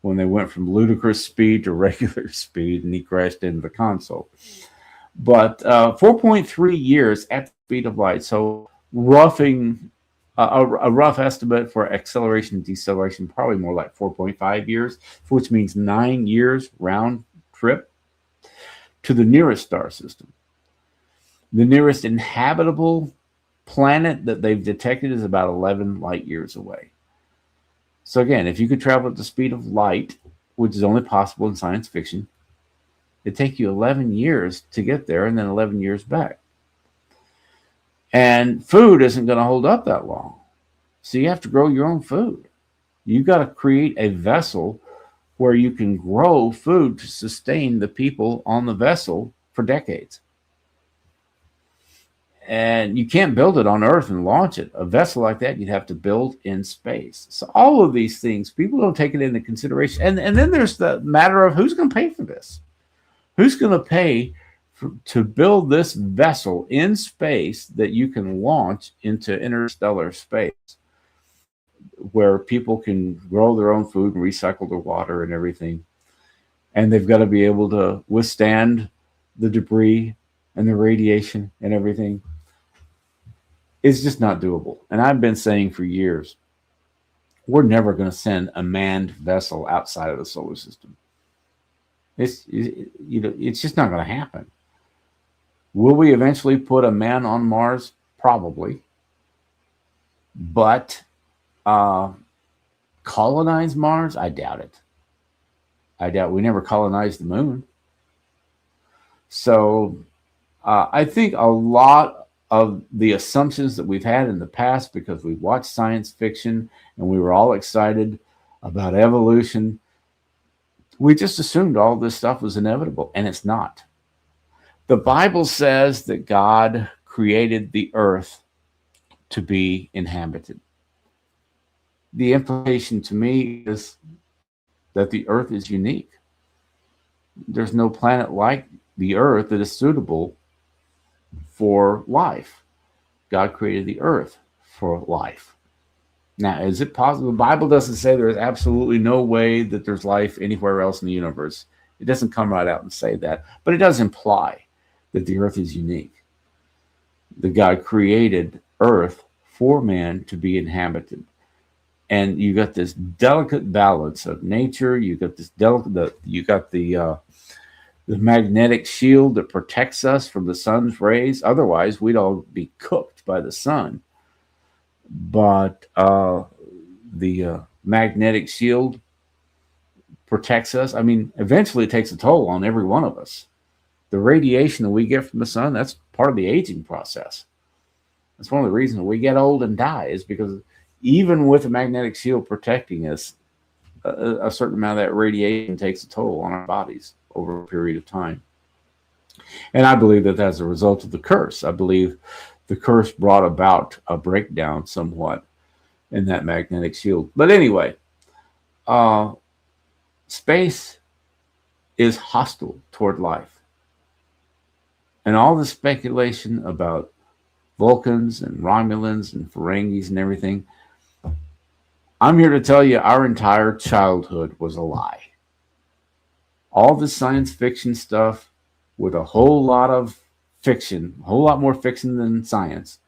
when they went from ludicrous speed to regular speed and he crashed into the console. But 4.3 years at the speed of light. So roughing a rough estimate for acceleration and deceleration, probably more like 4.5 years, which means 9 years round trip to the nearest star system. The nearest inhabitable planet that they've detected is about 11 light years away. So again, if you could travel at the speed of light, which is only possible in science fiction, it'd take you 11 years to get there and then 11 years back. And food isn't going to hold up that long. So you have to grow your own food. You got to create a vessel where you can grow food to sustain the people on the vessel for decades. And you can't build it on Earth and launch it. A vessel like that, you'd have to build in space. So all of these things, people don't take it into consideration. And then there's the matter of who's going to pay for this. Who's going to pay to build this vessel in space that you can launch into interstellar space, where people can grow their own food and recycle their water and everything. And they've got to be able to withstand the debris and the radiation and everything. It's just not doable. And I've been saying for years, we're never going to send a manned vessel outside of the solar system. It's just not going to happen. Will we eventually put a man on Mars? Probably. But colonize Mars? I doubt it. I doubt we never colonized the moon. So I think a lot of the assumptions that we've had in the past, because we watched science fiction and we were all excited about evolution, we just assumed all this stuff was inevitable, and it's not. The Bible says that God created the earth to be inhabited. The implication to me is that the earth is unique. There's no planet like the earth that is suitable for life. God created the earth for life. Now, is it possible? The Bible doesn't say there's absolutely no way that there's life anywhere else in the universe. It doesn't come right out and say that, but it does imply that the earth is unique. That God created earth for man to be inhabited. And you got this delicate balance of nature. You got this the magnetic shield that protects us from the sun's rays. Otherwise, we'd all be cooked by the sun. But the magnetic shield protects us. I mean, eventually it takes a toll on every one of us. The radiation that we get from the sun, that's part of the aging process. That's one of the reasons we get old and die, is because even with a magnetic shield protecting us, a certain amount of that radiation takes a toll on our bodies over a period of time. And I believe that that's a result of the curse. I believe the curse brought about a breakdown somewhat in that magnetic shield. But anyway, space is hostile toward life. And all the speculation about Vulcans and Romulans and Ferengis and everything, I'm here to tell you our entire childhood was a lie. All the science fiction stuff with a whole lot of fiction, a whole lot more fiction than science,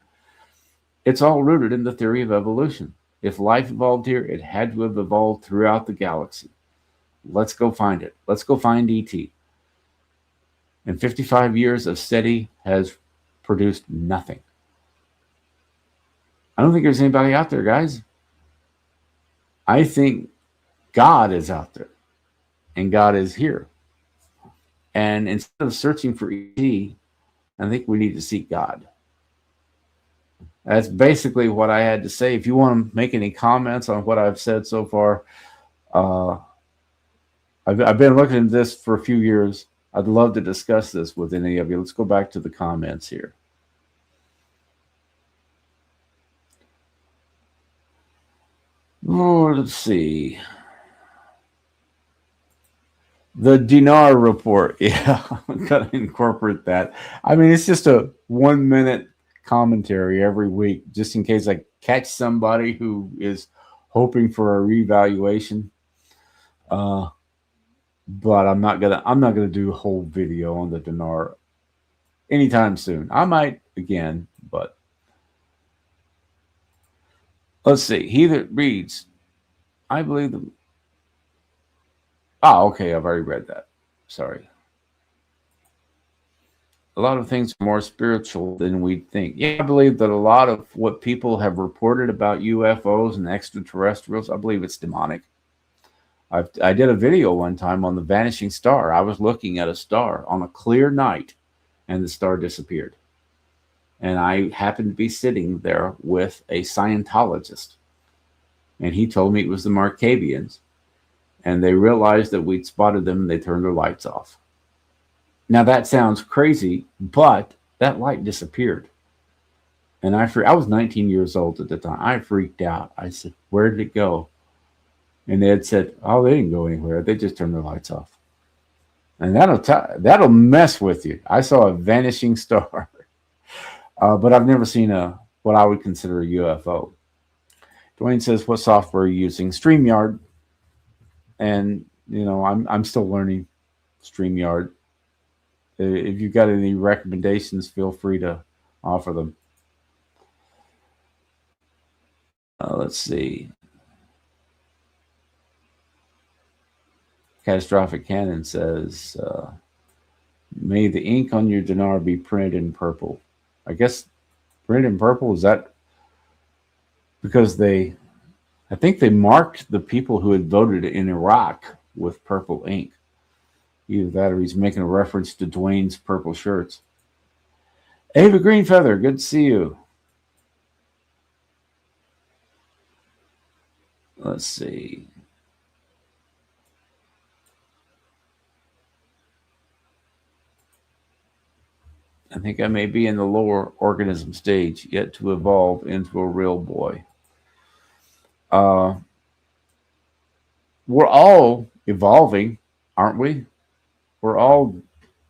it's all rooted in the theory of evolution. If life evolved here, it had to have evolved throughout the galaxy. Let's go find it. Let's go find ET. And 55 years of SETI has produced nothing. I don't think there's anybody out there, guys. I think God is out there, and God is here. And instead of searching for ET, I think we need to seek God. That's basically what I had to say. If you want to make any comments on what I've said so far, I've been looking at this for a few years. I'd love to discuss this with any of you. Let's go back to the comments here. Oh, let's see. The dinar report. Yeah, I'm going to incorporate that. I mean, it's just a 1 minute commentary every week, just in case I catch somebody who is hoping for a revaluation. But I'm not gonna do a whole video on the dinar anytime soon. I might again, but let's see. He that reads, I believe them. Ah, okay, I've already read that. Sorry. A lot of things are more spiritual than we think. Yeah, I believe that a lot of what people have reported about UFOs and extraterrestrials, I believe it's demonic. I did a video one time on the vanishing star. I was looking at a star on a clear night, and the star disappeared. And I happened to be sitting there with a Scientologist, and he told me it was the Markavians, and they realized that we'd spotted them, and they turned their lights off. Now that sounds crazy, but that light disappeared. And I was 19 years old at the time. I freaked out. I said, "Where did it go?" And they had said, "Oh, they didn't go anywhere. They just turned their lights off." And that'll mess with you. I saw a vanishing star, but I've never seen what I would consider a UFO. Dwayne says, "What software are you using?" StreamYard, and I'm still learning StreamYard. If you've got any recommendations, feel free to offer them. Let's see. Catastrophic Cannon says, "May the ink on your dinar be printed in purple." I guess printed in purple, is that because I think they marked the people who had voted in Iraq with purple ink. Either that or he's making a reference to Dwayne's purple shirts. Ava Greenfeather, good to see you. Let's see. I think I may be in the lower organism stage, yet to evolve into a real boy. We're all evolving, aren't we? We're all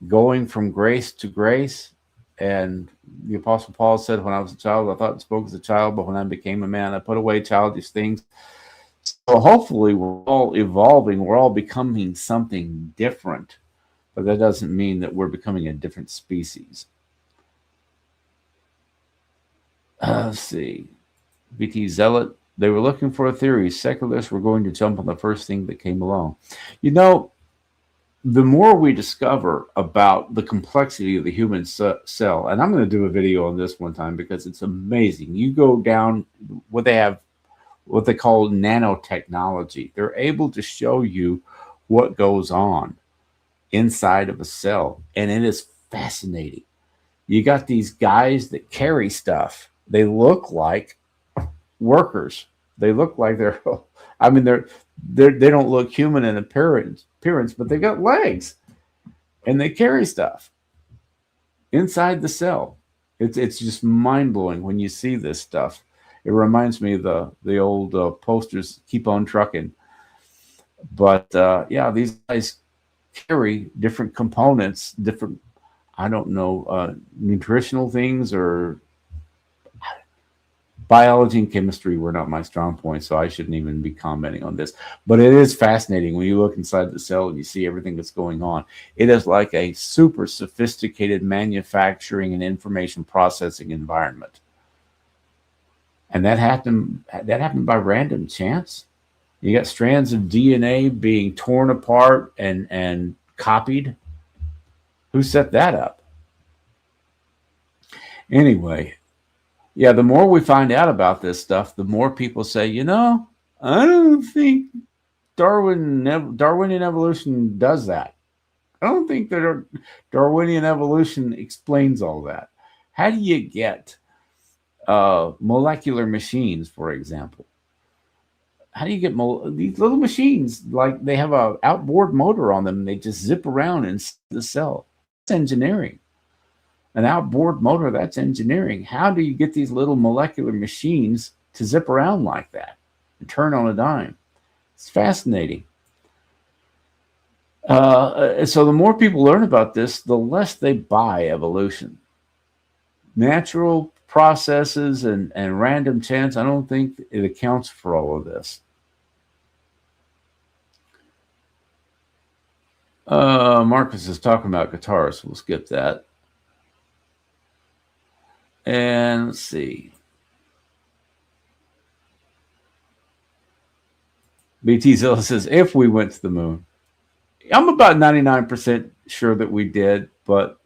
going from grace to grace. And the Apostle Paul said, "When I was a child, I thought and spoke as a child, but when I became a man, I put away childish things." So hopefully we're all evolving. We're all becoming something different. But that doesn't mean that we're becoming a different species. Let's see. BT Zealot, they were looking for a theory. Secularists were going to jump on the first thing that came along. The more we discover about the complexity of the human cell, and I'm going to do a video on this one time because it's amazing. You go down what they call nanotechnology. They're able to show you what goes on inside of a cell, and it is fascinating. You got these guys that carry stuff. They look like workers. They look like they don't look human in appearance, but they've got legs, and they carry stuff inside the cell. It's just mind blowing when you see this stuff. It reminds me of the old posters, "Keep on Trucking." But yeah, these guys carry different components, different, I don't know, nutritional things, or biology and chemistry were not my strong point, so I shouldn't even be commenting on this. But it is fascinating when you look inside the cell and you see everything that's going on. It is like a super sophisticated manufacturing and information processing environment. And that happened by random chance. You got strands of DNA being torn apart and copied. Who set that up? Anyway, yeah, the more we find out about this stuff, the more people say, I don't think Darwinian evolution does that. I don't think that Darwinian evolution explains all that. How do you get molecular machines, for example? how do you get these little machines? Like they have a outboard motor on them, and they just zip around in the cell. That's engineering. An outboard motor, that's engineering. How do you get these little molecular machines to zip around like that and turn on a dime? It's fascinating. So the more people learn about this, the less they buy evolution. Natural processes and random chance, I don't think it accounts for all of this. Marcus is talking about guitars, so we'll skip that. And let's see. BT Zilla says, if we went to the moon. I'm about 99% sure that we did, but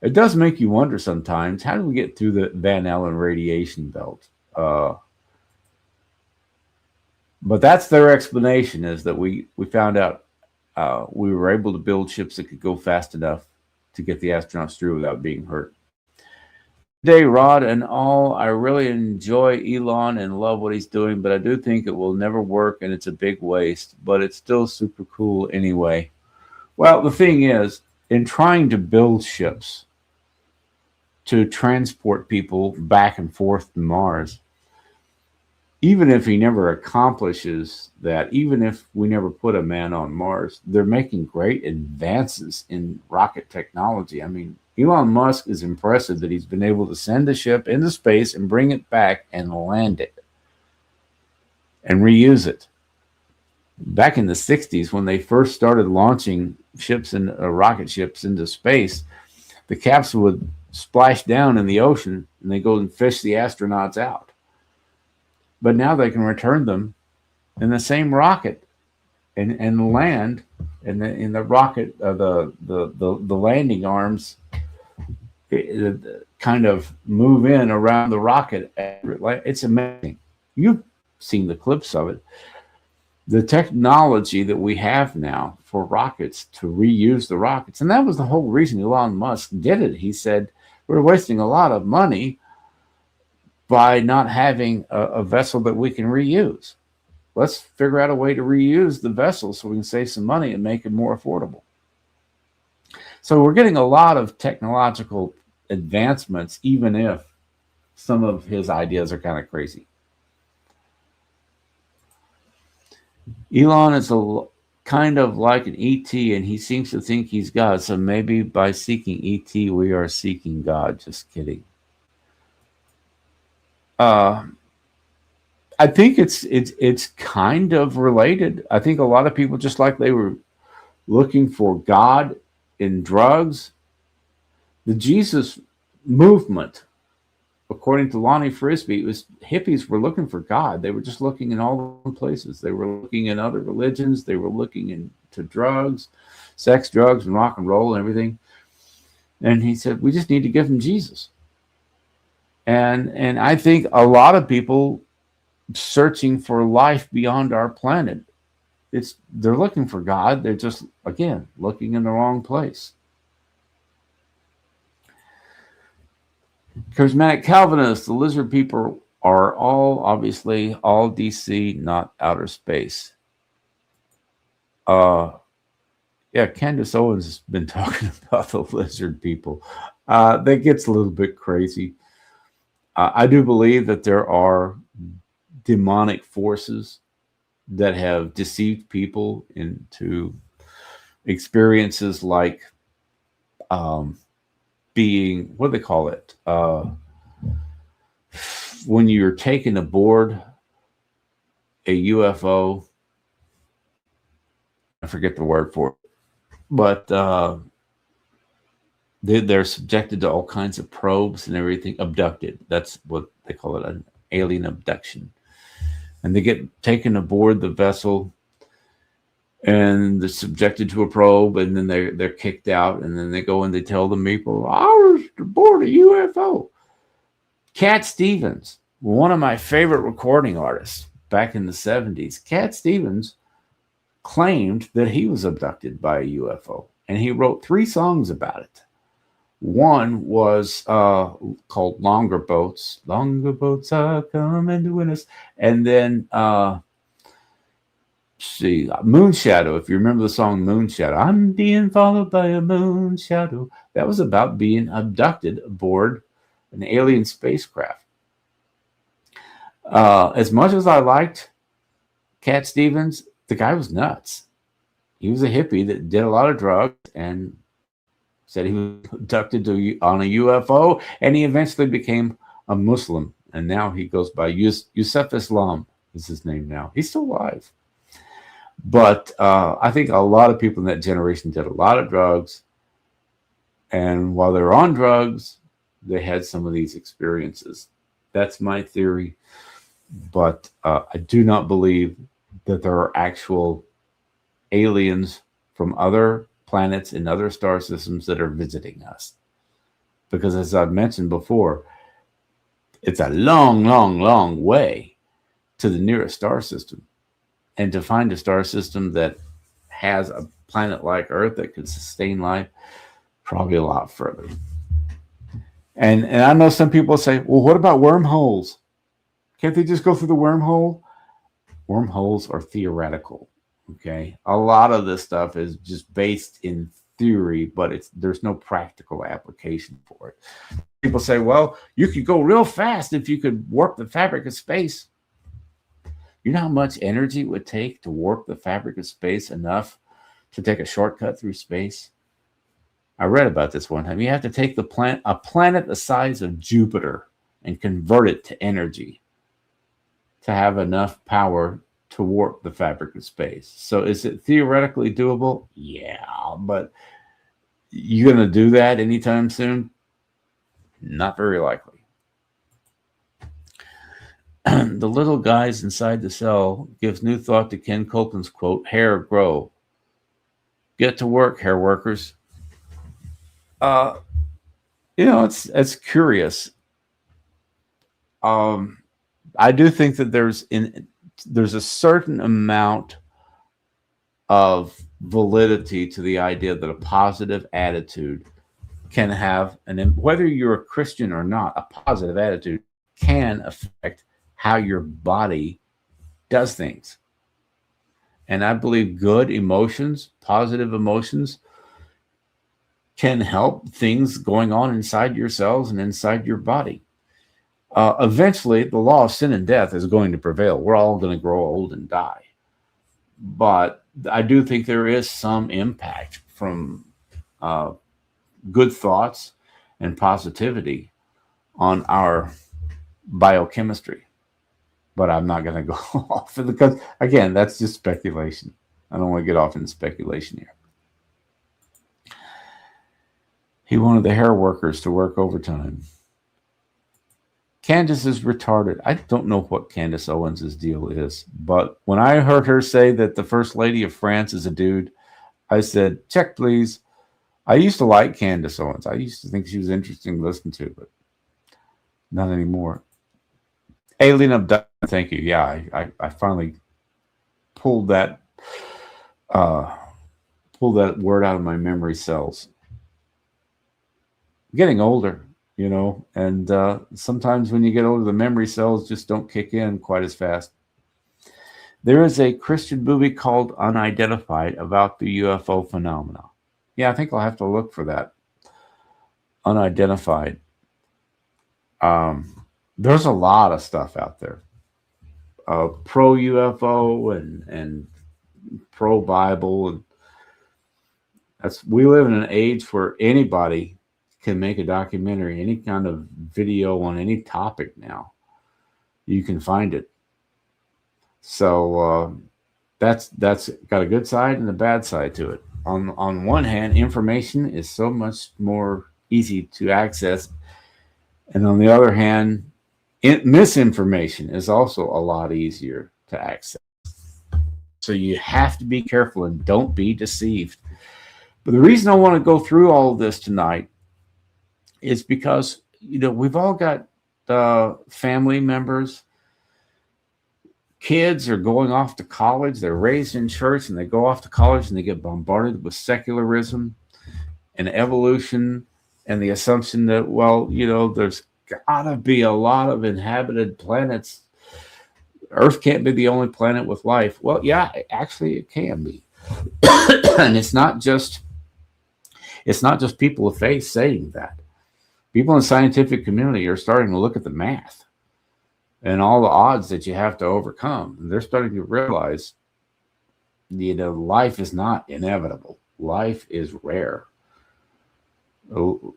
it does make you wonder sometimes, how did we get through the Van Allen radiation belt? But that's their explanation, is that we found out we were able to build ships that could go fast enough to get the astronauts through without being hurt. Day, Rod and all, I really enjoy Elon and love what he's doing, but I do think it will never work and it's a big waste, but it's still super cool anyway. Well, the thing is, in trying to build ships to transport people back and forth to Mars, even if he never accomplishes that, even if we never put a man on Mars, they're making great advances in rocket technology. I mean, Elon Musk is impressive that he's been able to send a ship into space and bring it back and land it and reuse it. Back in the 60s, when they first started launching ships and rocket ships into space, the capsule would splash down in the ocean and they go and fish the astronauts out. But now they can return them in the same rocket and land in the rocket, the landing arms kind of move in around the rocket. It's amazing. You've seen the clips of it. The technology that we have now for rockets to reuse the rockets. And that was the whole reason Elon Musk did it. He said, we're wasting a lot of money by not having a vessel that we can reuse. Let's figure out a way to reuse the vessel so we can save some money and make it more affordable. So we're getting a lot of technological advancements, even if some of his ideas are kind of crazy. Elon is kind of like an ET, and he seems to think he's God. So maybe by seeking ET, we are seeking God. Just kidding. I think it's kind of related. I think a lot of people, just like they were looking for God in drugs, the Jesus movement, according to Lonnie Frisbee, it was hippies were looking for God. They were just looking in all the places. They were looking in other religions. They were looking into drugs, sex, drugs, and rock and roll and everything. And he said, we just need to give them Jesus. And I think a lot of people searching for life beyond our planet, they're looking for God. They're just, again, looking in the wrong place. Charismatic Calvinists, the lizard people are obviously all DC, not outer space. Yeah, Candace Owens has been talking about the lizard people. That gets a little bit crazy. I do believe that there are demonic forces that have deceived people into experiences like being, what do they call it? When you're taken aboard a UFO, I forget the word for it, but they're subjected to all kinds of probes and everything, abducted. That's what they call it, an alien abduction. And they get taken aboard the vessel and they're subjected to a probe, and then they're kicked out, and then they go and they tell the people, I was aboard a UFO. Cat Stevens, one of my favorite recording artists back in the 70s, Cat Stevens claimed that he was abducted by a UFO, and he wrote 3 songs about it. One was called Longer Boats. Longer boats are coming to win us. And then See, Moon Shadow. If you remember the song Moon Shadow, I'm being followed by a moon shadow. That was about being abducted aboard an alien spacecraft. As much as I liked Cat Stevens, the guy was nuts. He was a hippie that did a lot of drugs and said he was abducted on a UFO, and he eventually became a Muslim. And now he goes by Yusuf Islam is his name now. He's still alive. But I think a lot of people in that generation did a lot of drugs. And while they're on drugs, they had some of these experiences. That's my theory. But I do not believe that there are actual aliens from other planets and other star systems that are visiting us. Because as I've mentioned before, it's a long, long, long way to the nearest star system. And to find a star system that has a planet like Earth that could sustain life, probably a lot further. And I know some people say, well, what about wormholes? Can't they just go through the wormhole? Wormholes are theoretical. Okay. A lot of this stuff is just based in theory, but there's no practical application for it. People say, well, you could go real fast if you could warp the fabric of space. You know how much energy it would take to warp the fabric of space enough to take a shortcut through space? I read about this one time. You have to take a planet the size of Jupiter and convert it to energy to have enough power to warp the fabric of space. So is it theoretically doable? Yeah, but you going to do that anytime soon? Not very likely. The little guys inside the cell gives new thought to Ken Copeland's quote, hair grow. Get to work, hair workers. It's curious. I do think that there's a certain amount of validity to the idea that a positive attitude can have whether you're a Christian or not, a positive attitude can affect how your body does things. And I believe good emotions, positive emotions, can help things going on inside your cells and inside your body. Eventually, the law of sin and death is going to prevail. We're all going to grow old and die. But I do think there is some impact from good thoughts and positivity on our biochemistry. But I'm not going to go off because, again, that's just speculation. I don't want to get off into speculation here. He wanted the hair workers to work overtime. Candace is retarded. I don't know what Candace Owens' deal is, but when I heard her say that the First Lady of France is a dude, I said, check, please. I used to like Candace Owens. I used to think she was interesting to listen to, but not anymore. Alien abduction. Thank you. Yeah, I finally pulled that word out of my memory cells. I'm getting older, and sometimes when you get older, the memory cells just don't kick in quite as fast. There is a Christian movie called Unidentified about the UFO phenomena. Yeah, I think I'll have to look for that. Unidentified. There's a lot of stuff out there. Pro UFO and pro Bible, and we live in an age where anybody can make a documentary, any kind of video on any topic now. You can find it. So that's got a good side and a bad side to it. On one hand, information is so much more easy to access, and on the other hand, misinformation is also a lot easier to access. So you have to be careful and don't be deceived. But the reason I want to go through all of this tonight is because, we've all got family members. Kids are going off to college. They're raised in church and they go off to college and they get bombarded with secularism and evolution and the assumption that, there's got to be a lot of inhabited planets Earth can't be the only planet with life. Well, yeah, actually it can be. And it's not just people of faith saying that. People in the scientific community are starting to look at the math and all the odds that you have to overcome. They're starting to realize, life is not inevitable. Life is rare. And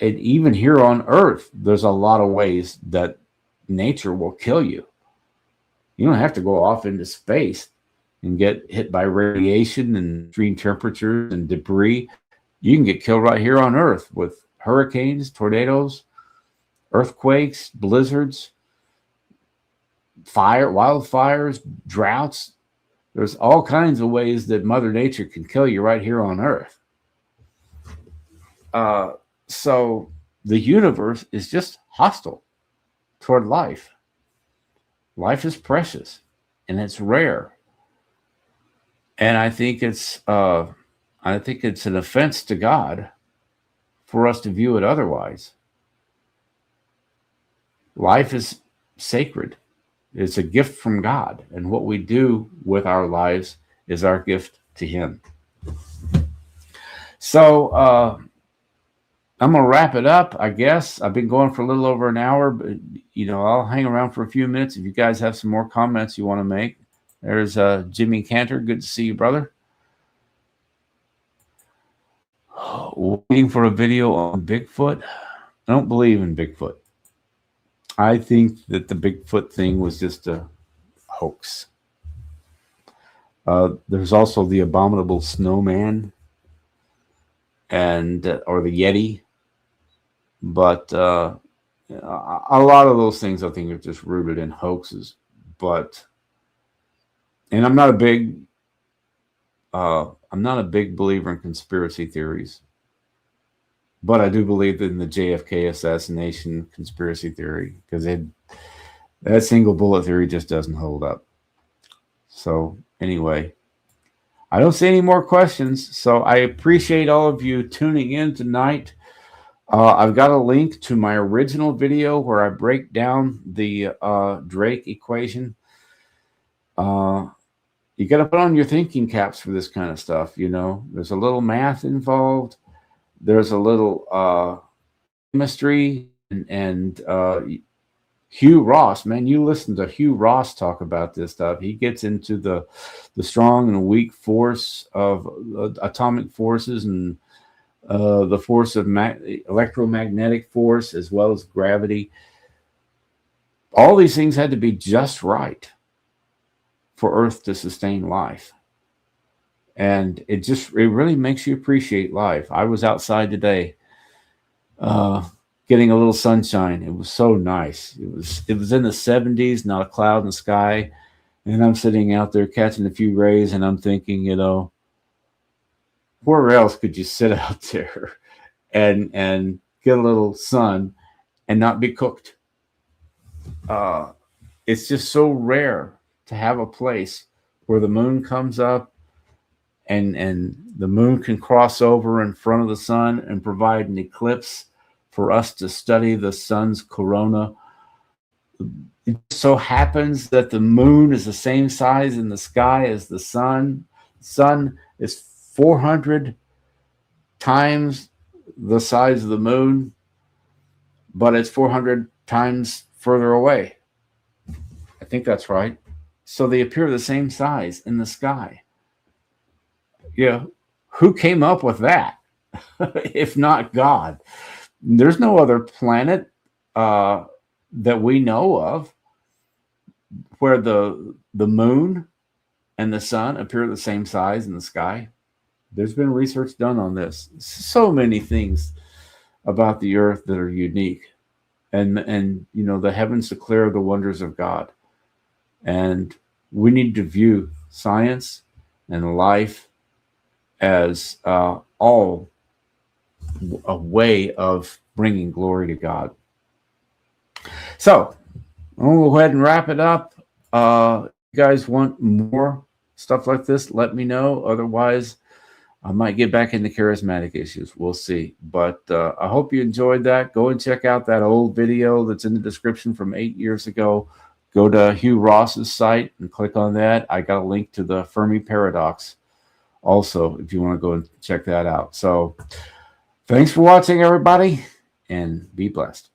even here on Earth, there's a lot of ways that nature will kill you. You don't have to go off into space and get hit by radiation and extreme temperatures and debris. You can get killed right here on Earth with hurricanes, tornadoes, earthquakes, blizzards, wildfires, droughts. There's all kinds of ways that Mother Nature can kill you right here on Earth. So the universe is just hostile toward life. Life is precious and it's rare. And I think it's an offense to God for us to view it otherwise. Life is sacred. It's a gift from God, and what we do with our lives is our gift to Him. So I'm going to wrap it up, I guess. I've been going for a little over an hour, but I'll hang around for a few minutes if you guys have some more comments you want to make. There's Jimmy Cantor. Good to see you, brother. Waiting for a video on Bigfoot. I don't believe in Bigfoot. I think that the Bigfoot thing was just a hoax. There's also the abominable snowman and or the Yeti. But a lot of those things I think are just rooted in hoaxes. And I'm not a big believer in conspiracy theories. But I do believe in the JFK assassination conspiracy theory, because that single bullet theory just doesn't hold up. So anyway, I don't see any more questions. So I appreciate all of you tuning in tonight. I've got a link to my original video where I break down the Drake equation. You got to put on your thinking caps for this kind of stuff. There's a little math involved. There's a little chemistry and Hugh Ross, man, you listen to Hugh Ross talk about this stuff. He gets into the strong and weak force of atomic forces and the force of electromagnetic force as well as gravity. All these things had to be just right for Earth to sustain life. And it really makes you appreciate life. I was outside today getting a little sunshine. It was so nice. It was in the 70s, not a cloud in the sky. And I'm sitting out there catching a few rays, and I'm thinking, where else could you sit out there and get a little sun and not be cooked? It's just so rare to have a place where the moon comes up and the moon can cross over in front of the sun and provide an eclipse for us to study the sun's corona. It so happens that the moon is the same size in the sky as the sun. The sun is 400 times the size of the moon, but it's 400 times further away. I think that's right. So they appear the same size in the sky. Who came up with that? If not God. There's no other planet that we know of where the moon and the sun appear the same size in the sky. There's been research done on this. So many things about the earth that are unique. And the heavens declare the wonders of God. And we need to view science and life as all a way of bringing glory to God. So I'll go ahead and wrap it up. If you guys want more stuff like this, let me know. Otherwise, I might get back into charismatic issues. We'll see. But I hope you enjoyed that. Go and check out that old video that's in the description from 8 years ago. go to Hugh Ross's site and click on that. I got a link to the Fermi paradox also, if you want to go and check that out. So thanks for watching, everybody, and be blessed.